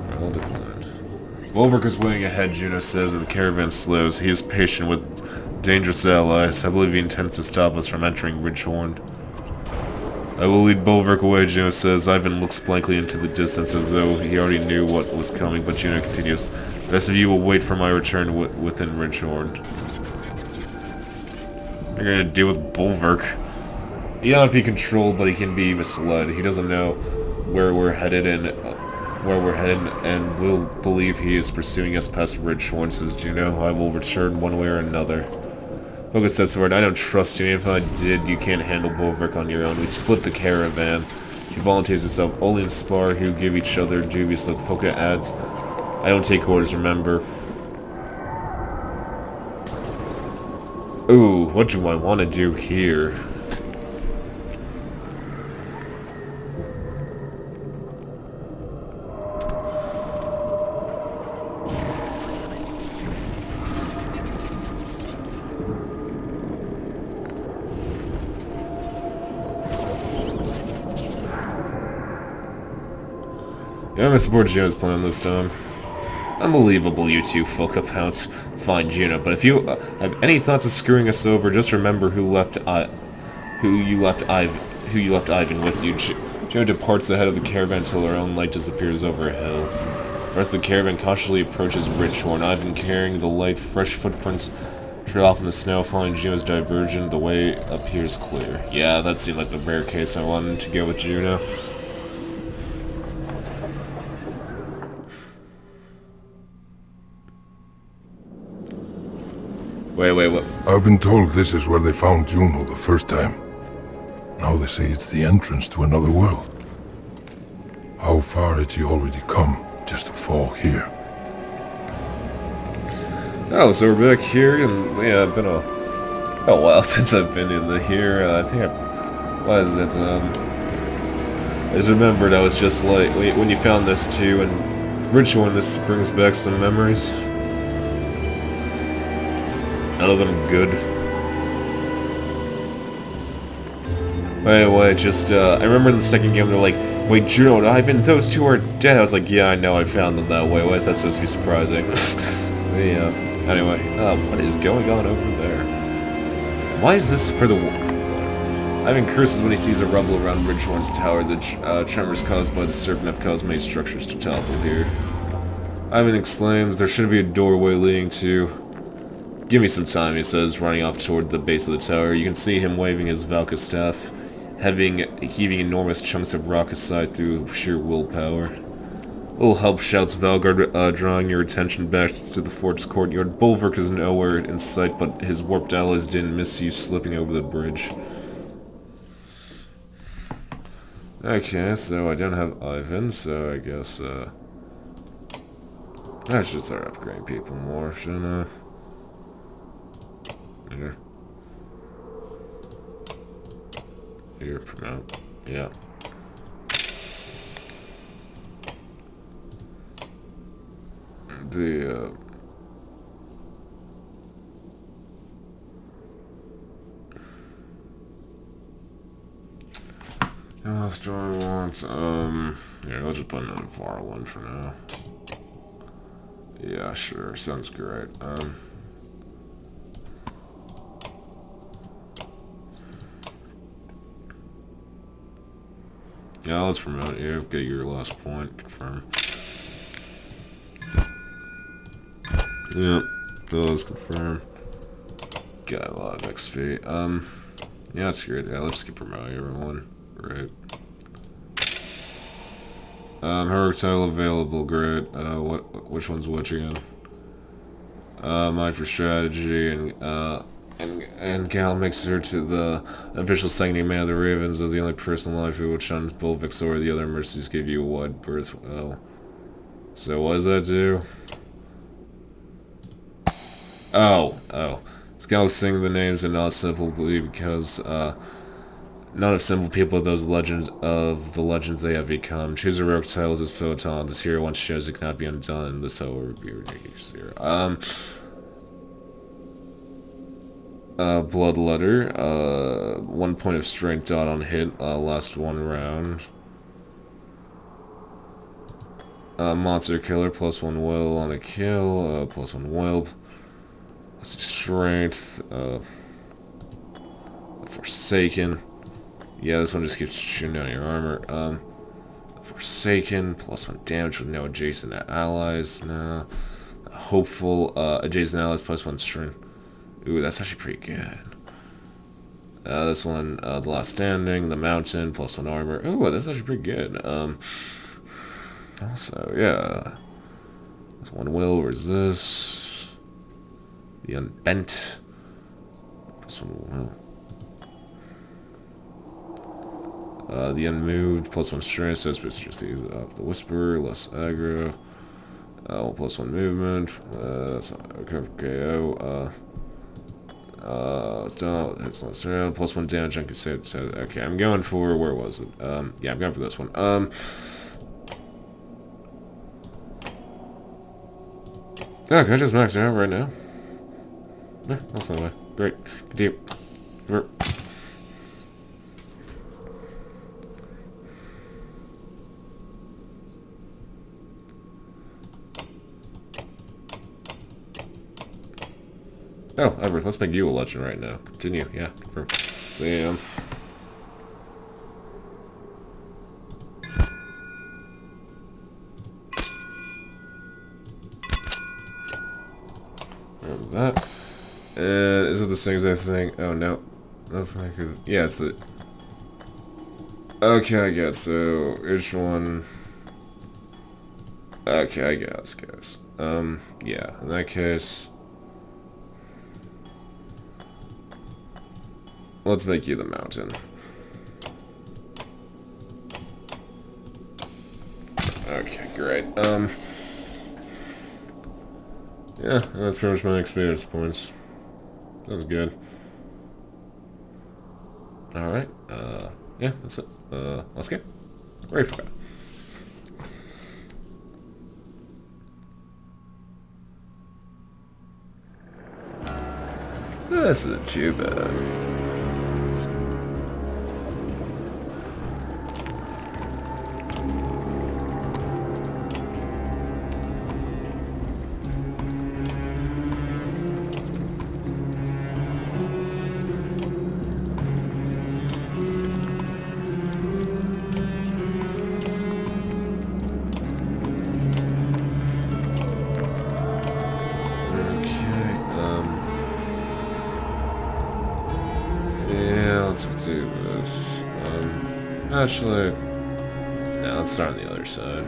Well declined. Bulwark is waiting ahead, Juno says, and the caravan slows. He is patient with dangerous allies. I believe he intends to stop us from entering Ridgehorn. I will lead Bulwark away, Juno says. Ivan looks blankly into the distance as though he already knew what was coming, but Juno continues. The rest of you will wait for my return within Ridgehorn. What are you gonna do with Bulwark? He cannot be controlled, but he can be misled. He doesn't know where we're headed and will believe he is pursuing us past Ridgehorn, says Juno. I will return one way or another. Focus steps forward. I don't trust you. Even if I did, you can't handle Bulwark on your own. We split the caravan. She volunteers herself. Oli and Spar, who give each other dubious look. Foka adds, I don't take orders, remember. Ooh, what do I want to do here? Yeah, I'm gonna support Juno's plan this time. Unbelievable, you two Foka pounce. Fine, Juno, but if you have any thoughts of screwing us over, just remember who you left Ivan with you. Juno departs ahead of the caravan till her own light disappears over a hill. The rest of the caravan cautiously approaches Ridgehorn. Ivan carrying the light, fresh footprints trail off in the snow, following Juno's diversion. The way appears clear. Yeah, that seemed like the rare case I wanted to go with Juno. Wait, what?
I've been told this is where they found Juno the first time. Now they say it's the entrance to another world. How far had she already come just to fall here?
Oh, so we're back here, and yeah, it's been a while since I've been in here. I think what is it? I just remembered I was just like, when you found this too, and Ritual, this brings back some memories. None of them good. Wait, just, I remember in the second game they're like, wait, Juno and Ivan, those two are dead. I was like, yeah, I know, I found them that way. Why is that supposed to be surprising? Yeah. Anyway, what is going on over there? Why is this for the... Ivan curses when he sees a rubble around Ridgehorn's tower. The tremors caused by the serpent have caused many structures to topple here. Ivan exclaims, there should be a doorway leading to... Give me some time, he says, running off toward the base of the tower. You can see him waving his Valka staff, heaving enormous chunks of rock aside through sheer willpower. Little help, shouts Valgard, drawing your attention back to the fort's courtyard. Bulwark is nowhere in sight, but his warped allies didn't miss you slipping over the bridge. Okay, so I don't have Ivan, so I guess, I should start upgrading people more, shouldn't I? Here, promote. Yeah. The, How else do I want? Yeah, I'll just put another Varlin for now. Yeah, sure, sounds great. Yeah, let's promote you. Get your last point. Confirm. Yep, those confirm. Got a lot of XP. Yeah, that's great. Yeah, let's keep promoting everyone. Right. Heroic title available. Great. Which one's which again? Mine for strategy and Gal makes her to the official second man of the Ravens as the only person alive who would shun Bolvix or the other mercies gave you a wide berth. Oh. So what does that do? Oh. Scouts sing the names and not simply because none of simple people of those legends the legends they have become. Choose a heroic title as Photon. This hero once shows it cannot be undone. This however would be ridiculous here. Bloodletter, 1 point of strength dot on hit, last one round. Monster Killer, +1 will on a kill, +1 will. Strength, Forsaken. Yeah, this one just keeps shooting down your armor. Forsaken, +1 damage with no adjacent allies. No. Hopeful, adjacent allies, +1 strength. Ooh, that's actually pretty good. This one, the last standing, the mountain, +1 armor. Ooh, that's actually pretty good. Also, yeah. This one will resist. The unbent. +1 will. The unmoved, +1 strength, so it's just the whisperer, less aggro. +1 movement. That's not KO. It's not strength, +1 damage. I can say it. So, okay, I'm going for, where was it? Yeah, I'm going for this one. Yeah, can I just max it out right now? Yeah, that's not the way. Great. Good deal. Oh, Everett, let's make you a legend right now. Continue, yeah. Confirm. Damn. Remember that. Is it the same exact thing? Oh, no. That's like, yeah, it's the... Okay, I guess. So, each one... Okay, I guess. Yeah, in that case... let's make you the mountain. Okay, great. Yeah, that's pretty much my experience points. That was good. Alright, yeah, that's it. Let's go. Ready for that. This isn't too bad. Let's do this. Actually, no, let's start on the other side.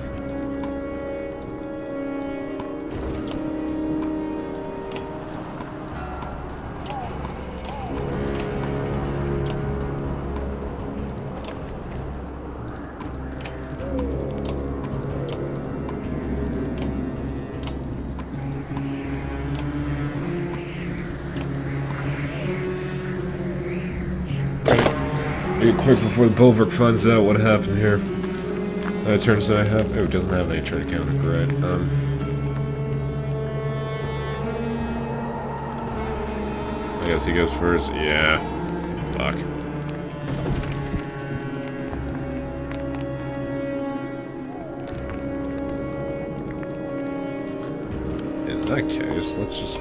Be quick before the Bulwark finds out what happened here. It turns out it doesn't have any turn counter, great. I guess he goes first. Yeah. Fuck. In that case, let's just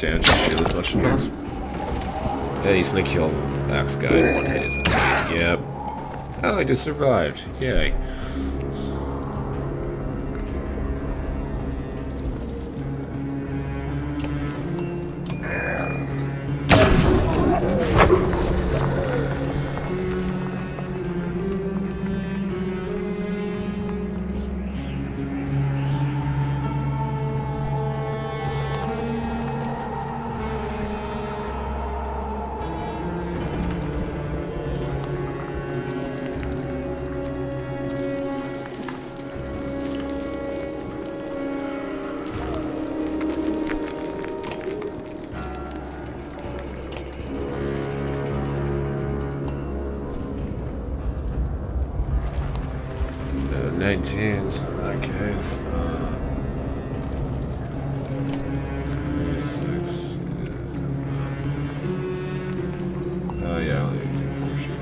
damage the shield as much as possible. Yeah, he's gonna kill Axe Guy in one hit, isn't he? Yep. Oh, I just survived. Yay. No 19s in that case. 36. Yeah. Oh yeah, I'll need to do 4 shoot.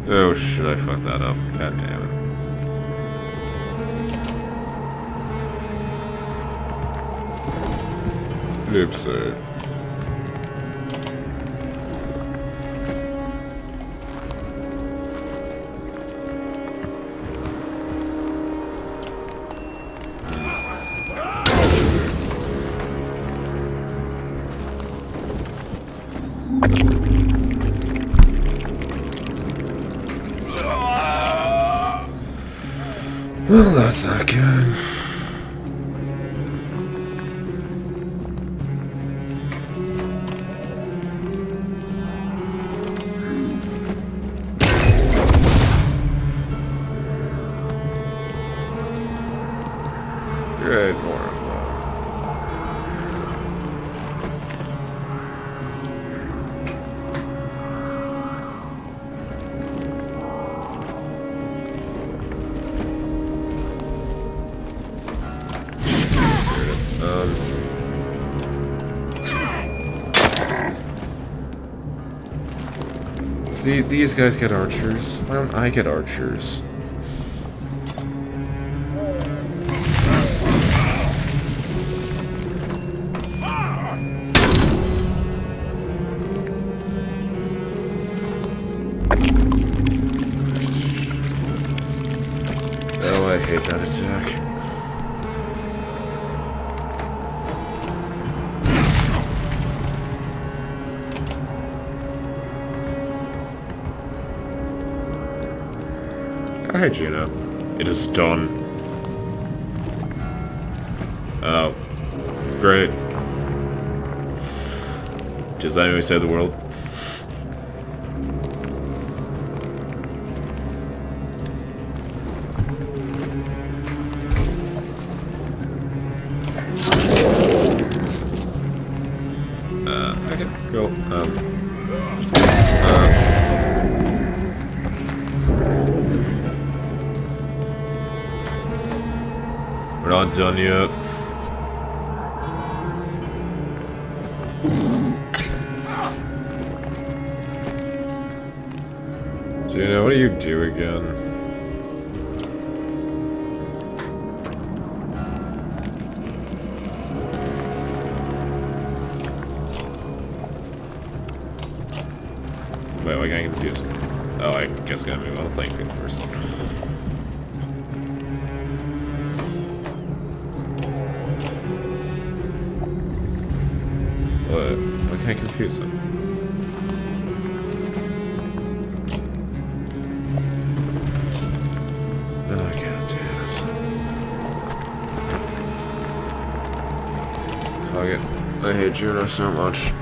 Oh shit, I fucked that up. God damn it. Oopsie. Well, that's not good. Great, more of that. See, these guys get archers. Why don't I get archers? Oh, I hate that attack. Hi, Gina. It is done. Oh. Great. Does that even save the world? Okay, cool. We're not done yet. Gina, what do you do again? Wait, I got confused. Oh, I guess I gotta move on the playing field first. What? Why can't I confuse them? Oh, god damn it. Fuck it. I hate Juno so much.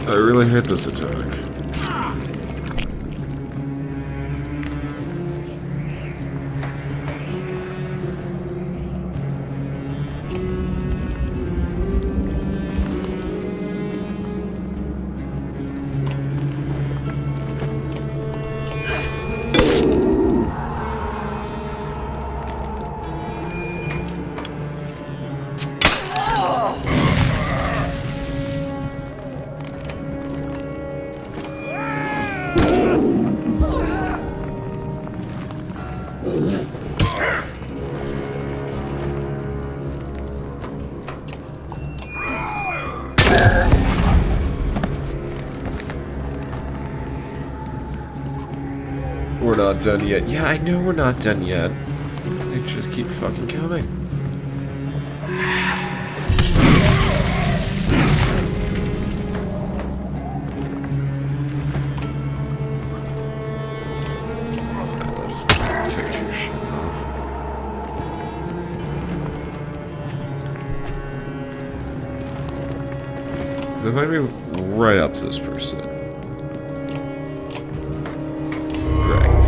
I really hate this attack. We're not done yet. Yeah, I know we're not done yet. They just keep fucking coming. Just take your shit off. If I move right up to this person.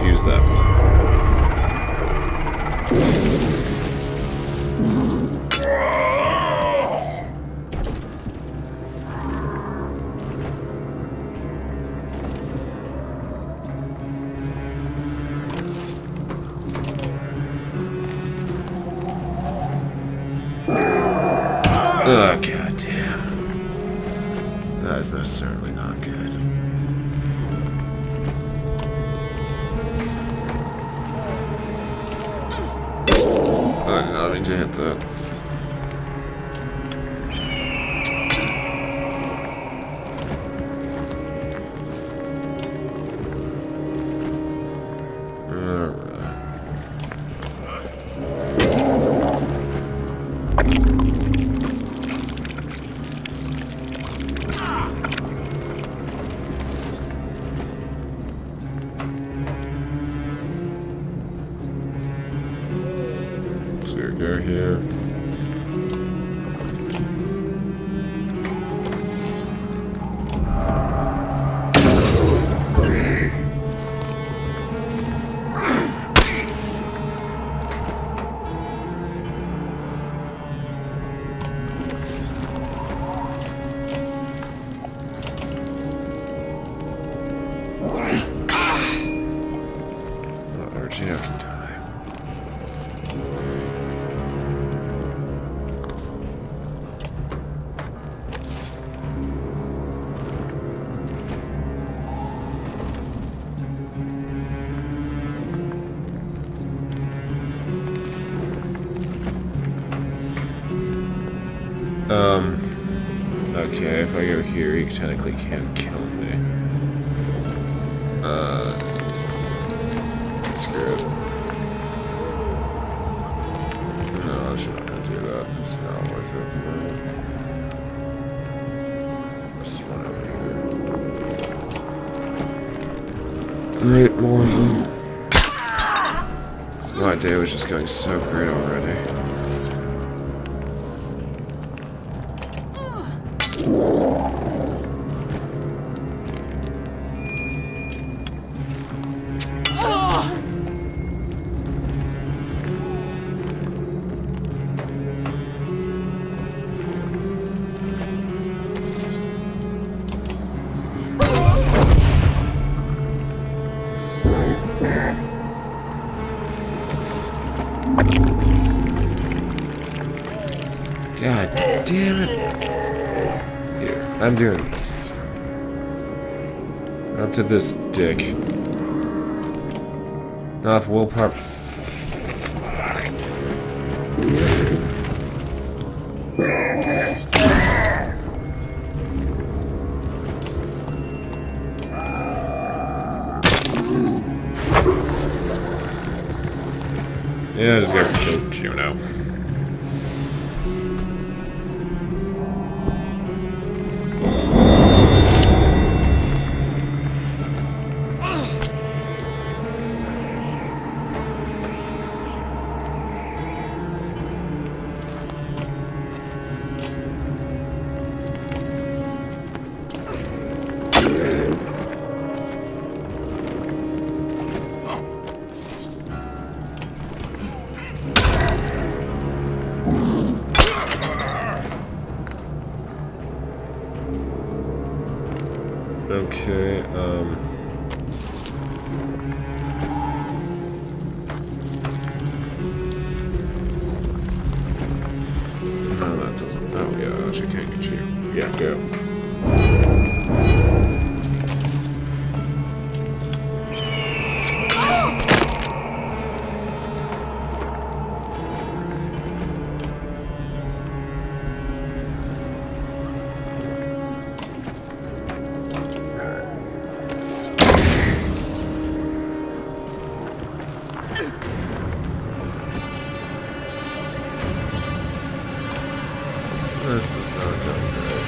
Use that one. Oh, god damn. That is most certainly not good. I didn't mean to hit that. Go here. Regina can die. Okay, if I go here, he technically can't kill me. Screw it. No, I should not gonna do that. It's not worth it at the moment. Let's run over here. Great, more of them. My day was just going so great already. God damn it. Here, I'm doing this. Not to this dick. Not willpower. Fuck. Yeah, I just got killed, you know. Okay, no, that doesn't. Oh, yeah, actually can't get you. Yeah, go. This is not going great.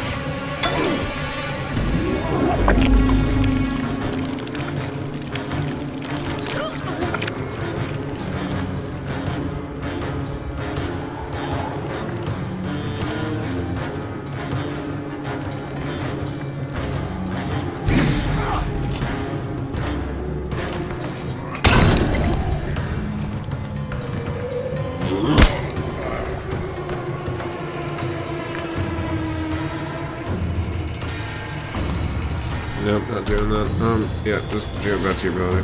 Nope, not doing that. Yeah, just do it back to your brother.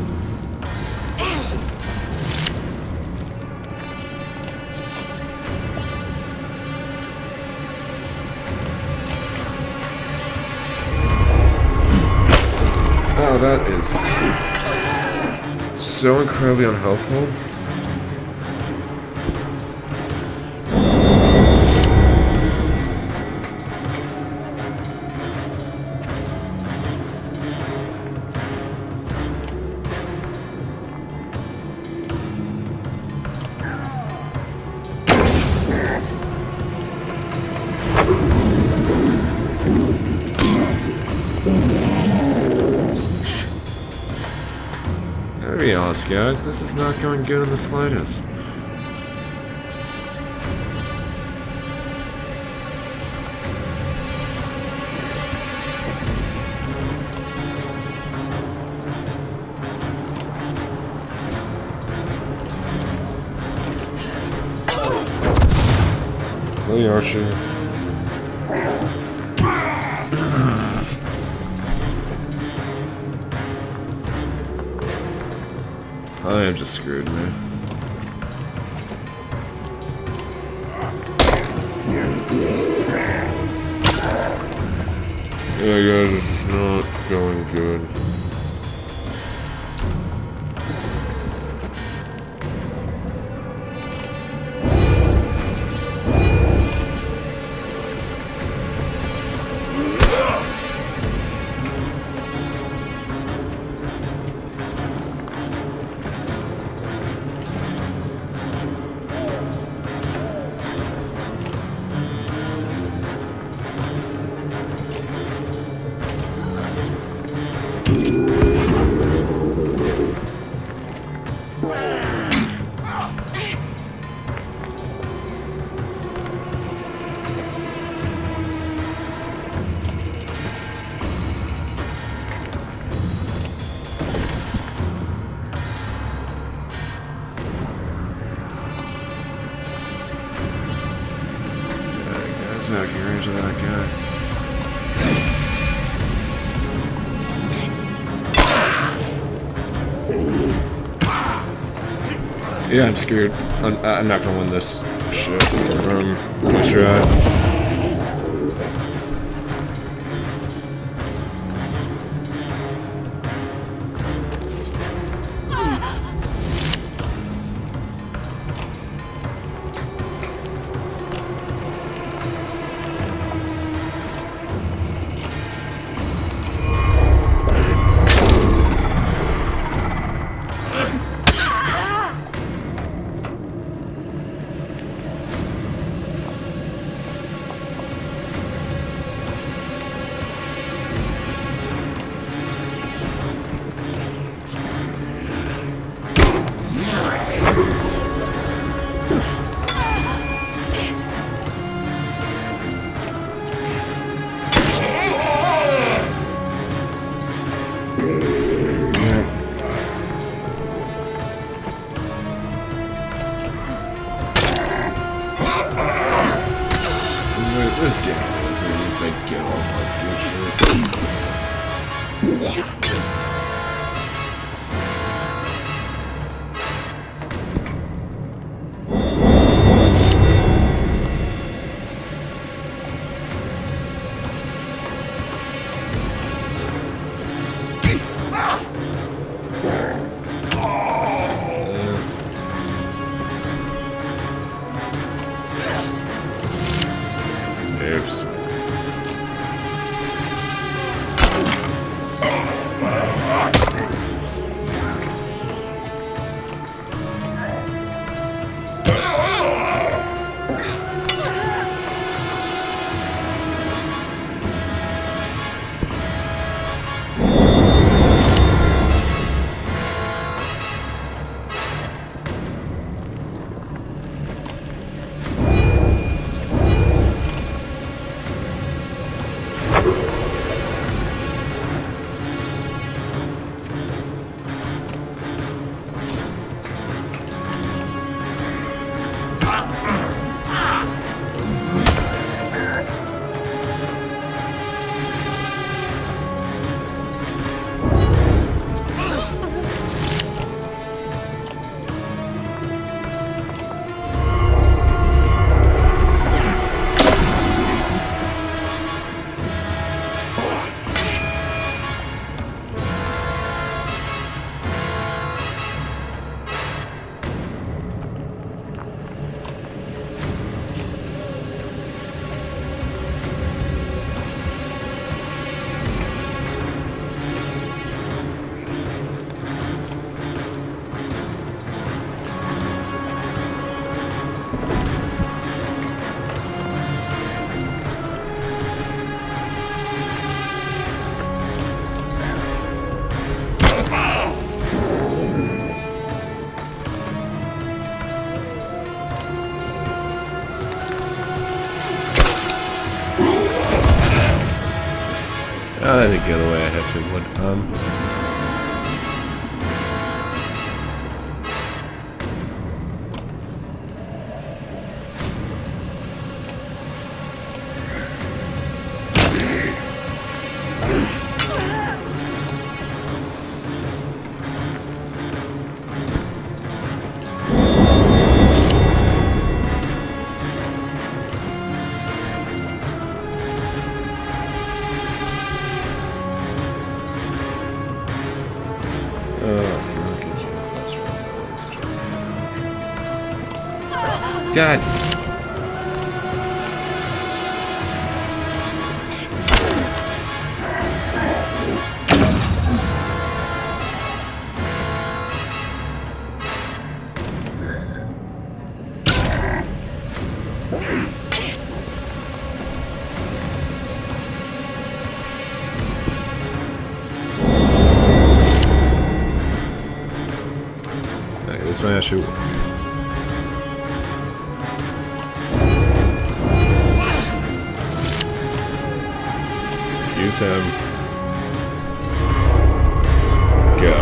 Oh, that is so incredibly unhelpful. To be honest, guys, this is not going good in the slightest. Hey, Archie. I am just screwed, man. Yeah, guys, this is not going good. that guy. Yeah, I'm scared. I'm not gonna win this shit. Let me try. Let's get out of here if I get all my future. Oops. I didn't go the way I had to. God. Okay, this way I should work. Use him. Go.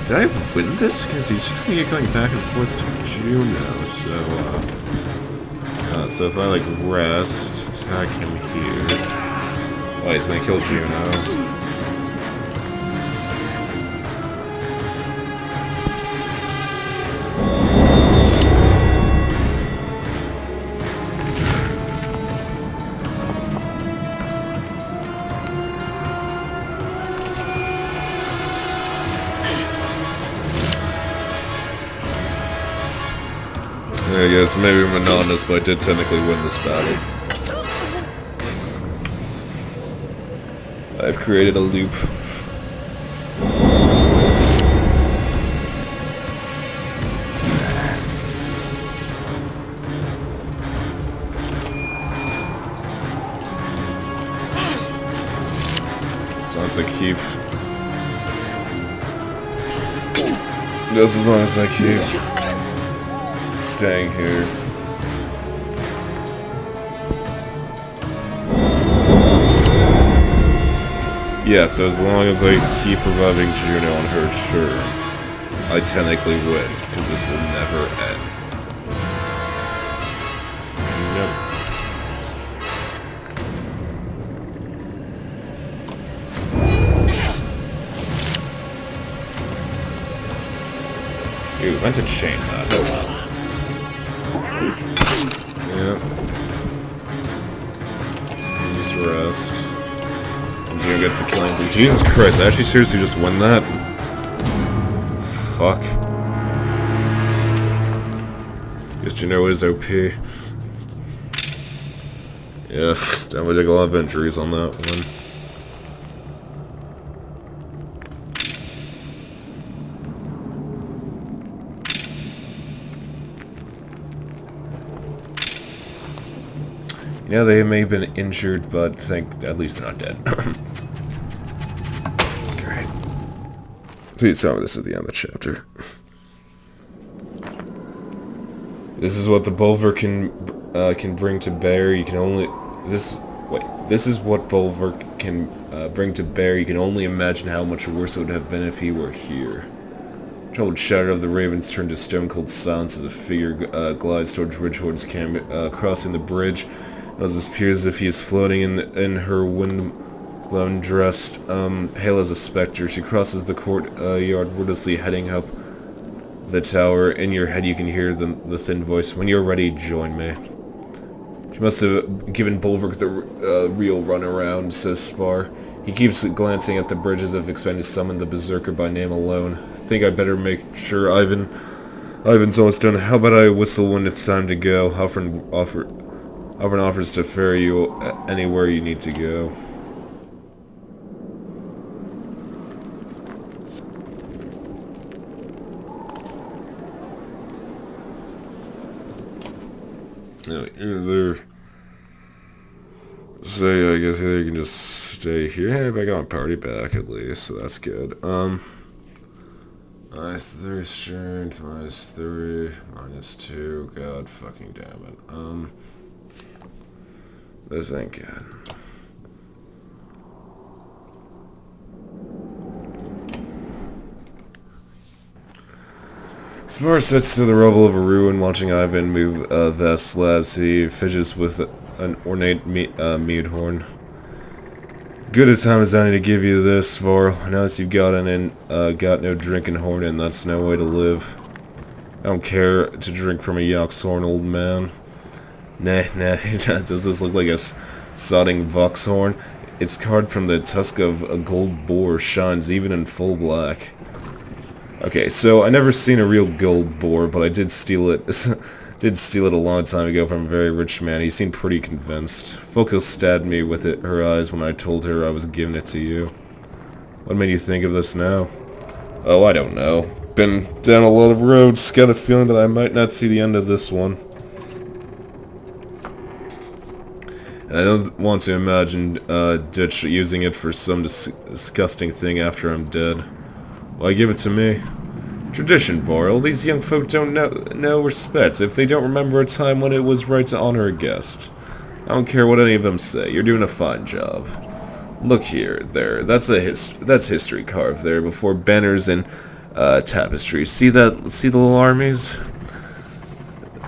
Did I win this? Because he's just gonna get going back and forth to Juno, so if I, like, rest, attack him here... Oh, he's gonna kill Juno. I guess maybe I'm monotonous, but I did technically win this battle. I've created a loop. As I keep... Just as long as I keep staying here. Yeah, so as long as I keep reviving Juno on her turn, I technically win, because this will never end. Nope. Ew, meant to chain that. Oh well. Yep. Just rest. Geo gets the killing blow. Jesus Christ, I actually seriously just won that? Fuck. Guess Juno is OP. Yeah, definitely took a lot of injuries on that one. Yeah, they may have been injured, but at least they're not dead. Great. Please tell me this is the end of the chapter. This is what the Bulwark can bring to bear. You can only this is what Bulwark can bring to bear. You can only imagine how much worse it would have been if he were here. Troubled shadow of the ravens turned to stone-cold silence as a figure glides towards Ridgehorn's camp, crossing the bridge. It appears as if he is floating in her wind-blown dress, pale as a specter. She crosses the courtyard, wordlessly heading up the tower. In your head you can hear the thin voice, "When you're ready, join me." She must have given Bulwark the real runaround, says Spar. He keeps glancing at the bridge as if expecting to summon the berserker by name alone. Think I'd better make sure Ivan's almost done. How about I whistle when it's time to go? Halfren offers to ferry you anywhere you need to go. Either say, I guess you can just stay here. Hey, I got my party back at least, so that's good. Minus 3 strength, minus 3, minus 2. God fucking damn it. This ain't good. Spar sits to the rubble of a ruin, watching Ivan move vast slabs. He fishes with an ornate mead horn. Good a time as any to give you this, Varl. I notice you've got no drinking horn, and that's no way to live. I don't care to drink from a Yawk's horn, old man. Nah, does this look like a sodding Vox horn? It's carved from the tusk of a gold boar, shines even in full black. Okay, so I never seen a real gold boar, but I did steal it. Did steal it a long time ago from a very rich man. He seemed pretty convinced. Focus stabbed me with her eyes when I told her I was giving it to you. What made you think of this now? Oh, I don't know. Been down a lot of roads. Got a feeling that I might not see the end of this one. And I don't want to imagine Ditch using it for some disgusting thing after I'm dead. Why give it to me? Tradition, Varl. These young folk don't know respect if they don't remember a time when it was right to honor a guest. I don't care what any of them say. You're doing a fine job. Look here, there. That's history carved there before banners and tapestry. See that? See the little armies?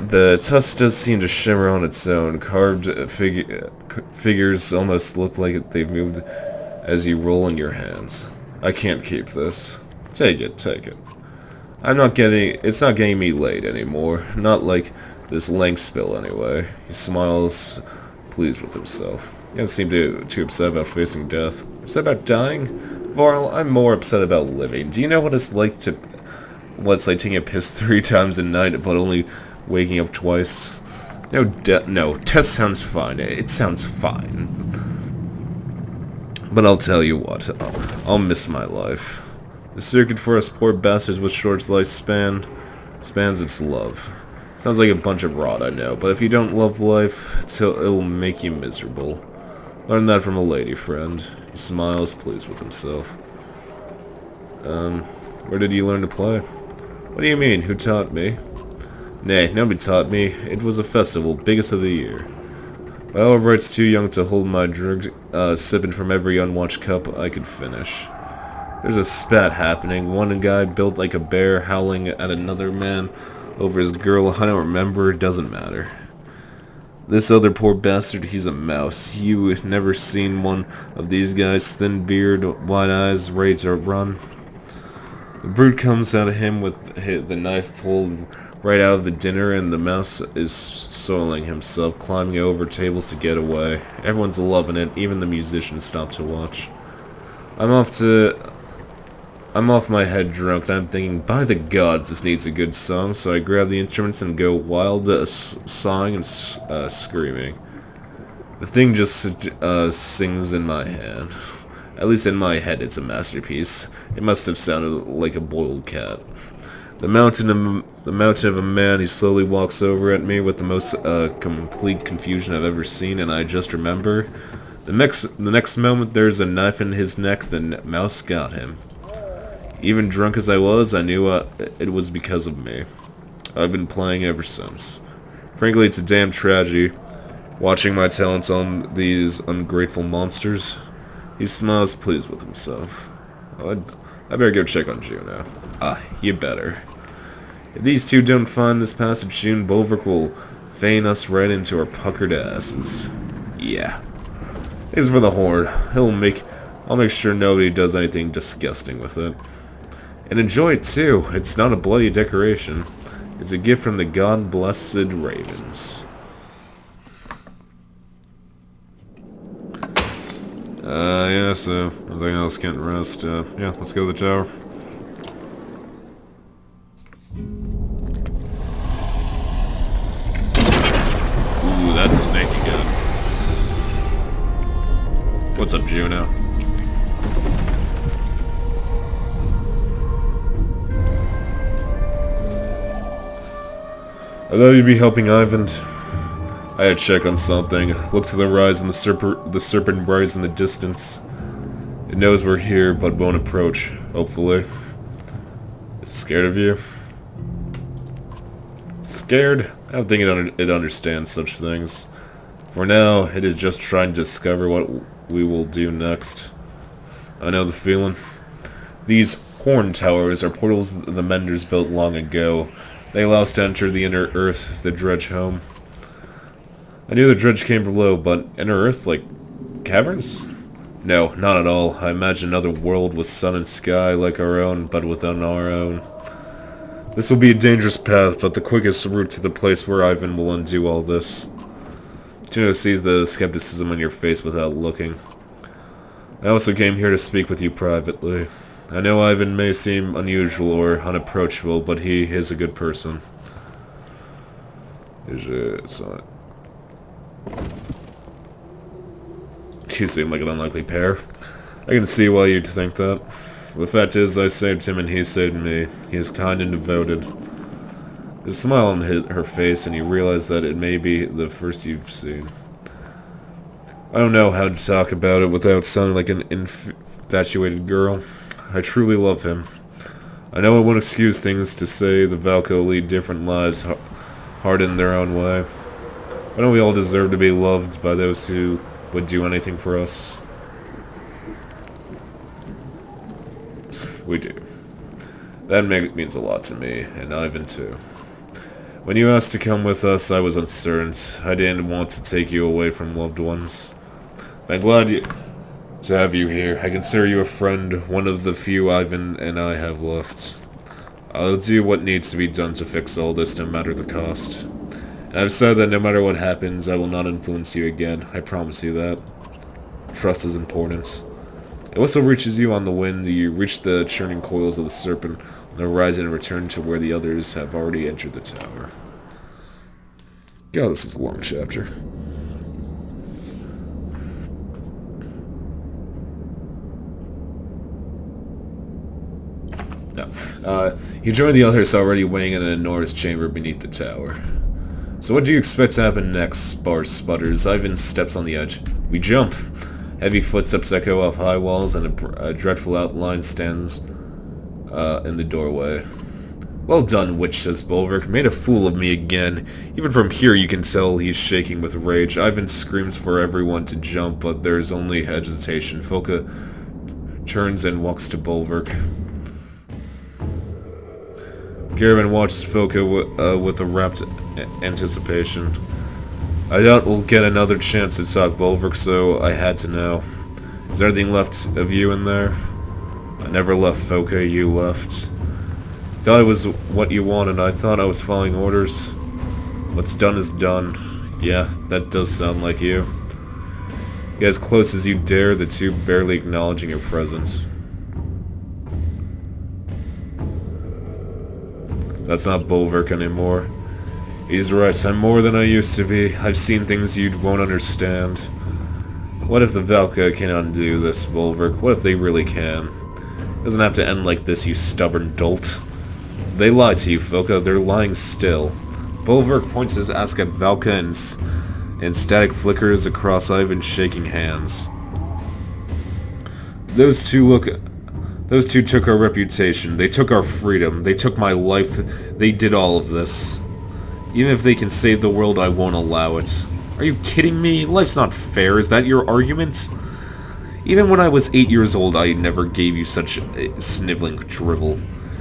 The tusk does seem to shimmer on its own. Carved figures almost look like they've moved as you roll in your hands. I can't keep this. Take it, take it. It's not getting me laid anymore. Not like this length spill anyway. He smiles, pleased with himself. He doesn't seem too upset about facing death. Upset about dying? Varl, I'm more upset about living. Do you know what it's like taking a piss 3 times a night but only waking up twice? No, death sounds fine. It sounds fine. But I'll tell you what, I'll miss my life. The circuit for us poor bastards with short lifespan spans its love. Sounds like a bunch of rot, I know, but if you don't love life, it'll make you miserable. Learn that from a lady friend. He smiles, pleased with himself. Where did you learn to play? What do you mean? Who taught me? Nay, nobody taught me. It was a festival, biggest of the year. By all rights, too young to hold my drug, sipping from every unwatched cup I could finish. There's a spat happening. One guy built like a bear, howling at another man over his girl. I don't remember. It doesn't matter. This other poor bastard, he's a mouse. You never seen one of these guys? Thin beard, wide eyes, ready to run. The brute comes out of him with the knife pulled right out of the dinner, and the mouse is soiling himself, climbing over tables to get away. Everyone's loving it. Even the musicians stop to watch. I'm off my head drunk, and I'm thinking, by the gods, this needs a good song, so I grab the instruments and go wild, sawing and screaming. The thing just sings in my head. At least in my head, it's a masterpiece. It must have sounded like a boiled cat. The mountain of a man, he slowly walks over at me with the most complete confusion I've ever seen, and I just remember. The next moment, there's a knife in his neck, the mouse got him. Even drunk as I was, I knew it was because of me. I've been playing ever since. Frankly, it's a damn tragedy, watching my talents on these ungrateful monsters. He smiles, pleased with himself. Oh, I better go check on Juno. You better. If these two don't find this passage soon, Bolverk will feign us right into our puckered asses. Yeah. As for the horn, I'll make sure nobody does anything disgusting with it. And enjoy it too. It's not a bloody decoration. It's a gift from the god-blessed ravens. Yeah, so nothing else can't rest. Yeah, let's go to the tower. Ooh, that's snake again. What's up, Juno? I thought you'd be helping Ivan. I had to check on something. Look to the rise and the serpent rise in the distance. It knows we're here, but won't approach, hopefully. It's scared of you? Scared? I don't think it understands such things. For now, it is just trying to discover what we will do next. I know the feeling. These horn towers are portals the Menders built long ago. They allow us to enter the inner earth, the dredge home. I knew the dredge came below, but inner earth, like caverns? No, not at all. I imagine another world with sun and sky like our own, but within our own. This will be a dangerous path, but the quickest route to the place where Ivan will undo all this. Juno sees the skepticism on your face without looking. I also came here to speak with you privately. I know Ivan may seem unusual or unapproachable, but he is a good person. You seem like an unlikely pair. I can see why you'd think that. The fact is, I saved him and he saved me. He is kind and devoted. There's a smile on her face, and you realize that it may be the first you've seen. I don't know how to talk about it without sounding like an infatuated girl. I truly love him. I know it won't excuse things to say the Valko lead different lives, hard in their own way. But don't we all deserve to be loved by those who would do anything for us? We do. That means a lot to me, and Ivan too. When you asked to come with us, I was uncertain. I didn't want to take you away from loved ones. I'm glad to have you here. I consider you a friend, one of the few Ivan and I have left. I'll do what needs to be done to fix all this, no matter the cost. And I've said that no matter what happens, I will not influence you again. I promise you that. Trust is important. The whistle reaches you on the wind. You reach the churning coils of the serpent on the horizon and return to where the others have already entered the tower. God, this is a long chapter. No. You join the others already waiting in an enormous chamber beneath the tower. So what do you expect to happen next? Sparse sputters. Ivan steps on the edge. We jump. Heavy footsteps echo off high walls, and a dreadful outline stands in the doorway. Well done, witch, says Bolverk. Made a fool of me again. Even from here you can tell he's shaking with rage. Ivan screams for everyone to jump, but there's only hesitation. Foka turns and walks to Bolverk. Garvin watches Foka with a rapt anticipation. I doubt we'll get another chance to talk, Bolverk, so I had to know. Is there anything left of you in there? I never left, Foka. You left. Thought it was what you wanted. I thought I was following orders. What's done is done. Yeah, that does sound like you. Get as close as you dare, the two barely acknowledging your presence. That's not Bolverk anymore. He's right, I'm more than I used to be. I've seen things you won't understand. What if the Valka can undo this, Bolverk? What if they really can? It doesn't have to end like this, you stubborn dolt. They lied to you, Foka. They're lying still. Bolverk points his axe at Valka and static flickers across Ivan's shaking hands. Those two took our reputation. They took our freedom. They took my life. They did all of this. Even if they can save the world, I won't allow it. Are you kidding me? Life's not fair. Is that your argument? Even when I was 8 years old, I never gave you such sniveling drivel.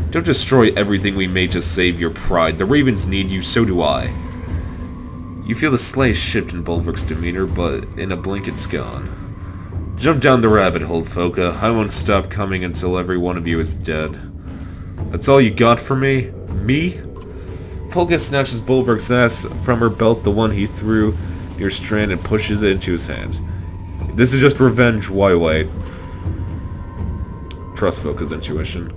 Don't destroy everything we made to save your pride. The Ravens need you, so do I. You feel the slightest shift in Bolverk's demeanor, but in a blink it's gone. Jump down the rabbit hole, Foka. I won't stop coming until every one of you is dead. That's all you got for me? Me? Foka snatches Bolverk's axe from her belt, the one he threw near Strand, and pushes it into his hand. This is just revenge, why wait? Trust Foka's intuition.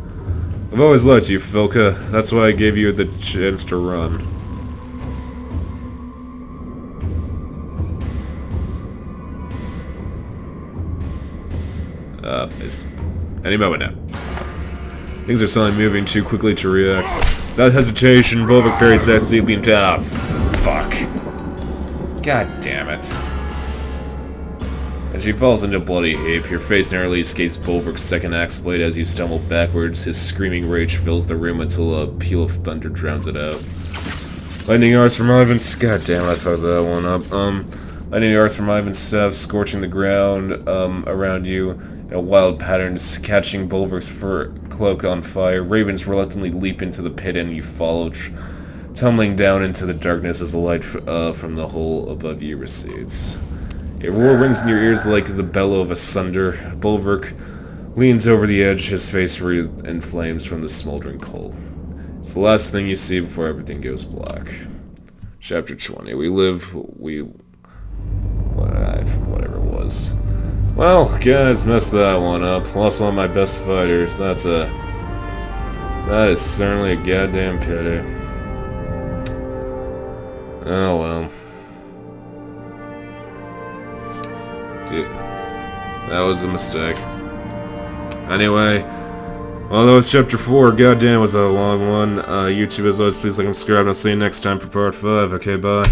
I've always loved you, Foka. That's why I gave you the chance to run. It's any moment now. Things are suddenly moving too quickly to react. Without hesitation, Bolverk parries that sleeping down. Fuck. God damn it. As she falls into a bloody heap, your face narrowly escapes Bolverk's second axe blade as you stumble backwards. His screaming rage fills the room until a peal of thunder drowns it out. Lightning arcs from Ivan's... God damn, I fucked that one up. Lightning arcs from Ivan's staff, scorching the ground around you in a wild pattern, catching Bolverk's fur cloak on fire. Ravens reluctantly leap into the pit and you follow, tumbling down into the darkness as the light from the hole above you recedes. A roar rings in your ears like the bellow of a sunder. Bolverk leans over the edge, his face wreathed in flames from the smoldering coal. It's the last thing you see before everything goes black. Chapter 20. Whatever it was. Well, guys, messed that one up. Lost one of my best fighters. That is certainly a goddamn pity. Oh well. Dude, that was a mistake. Anyway, well, that was chapter 4. Goddamn, was that a long one. YouTube, as always, please like and subscribe, and I'll see you next time for part 5. Okay, bye.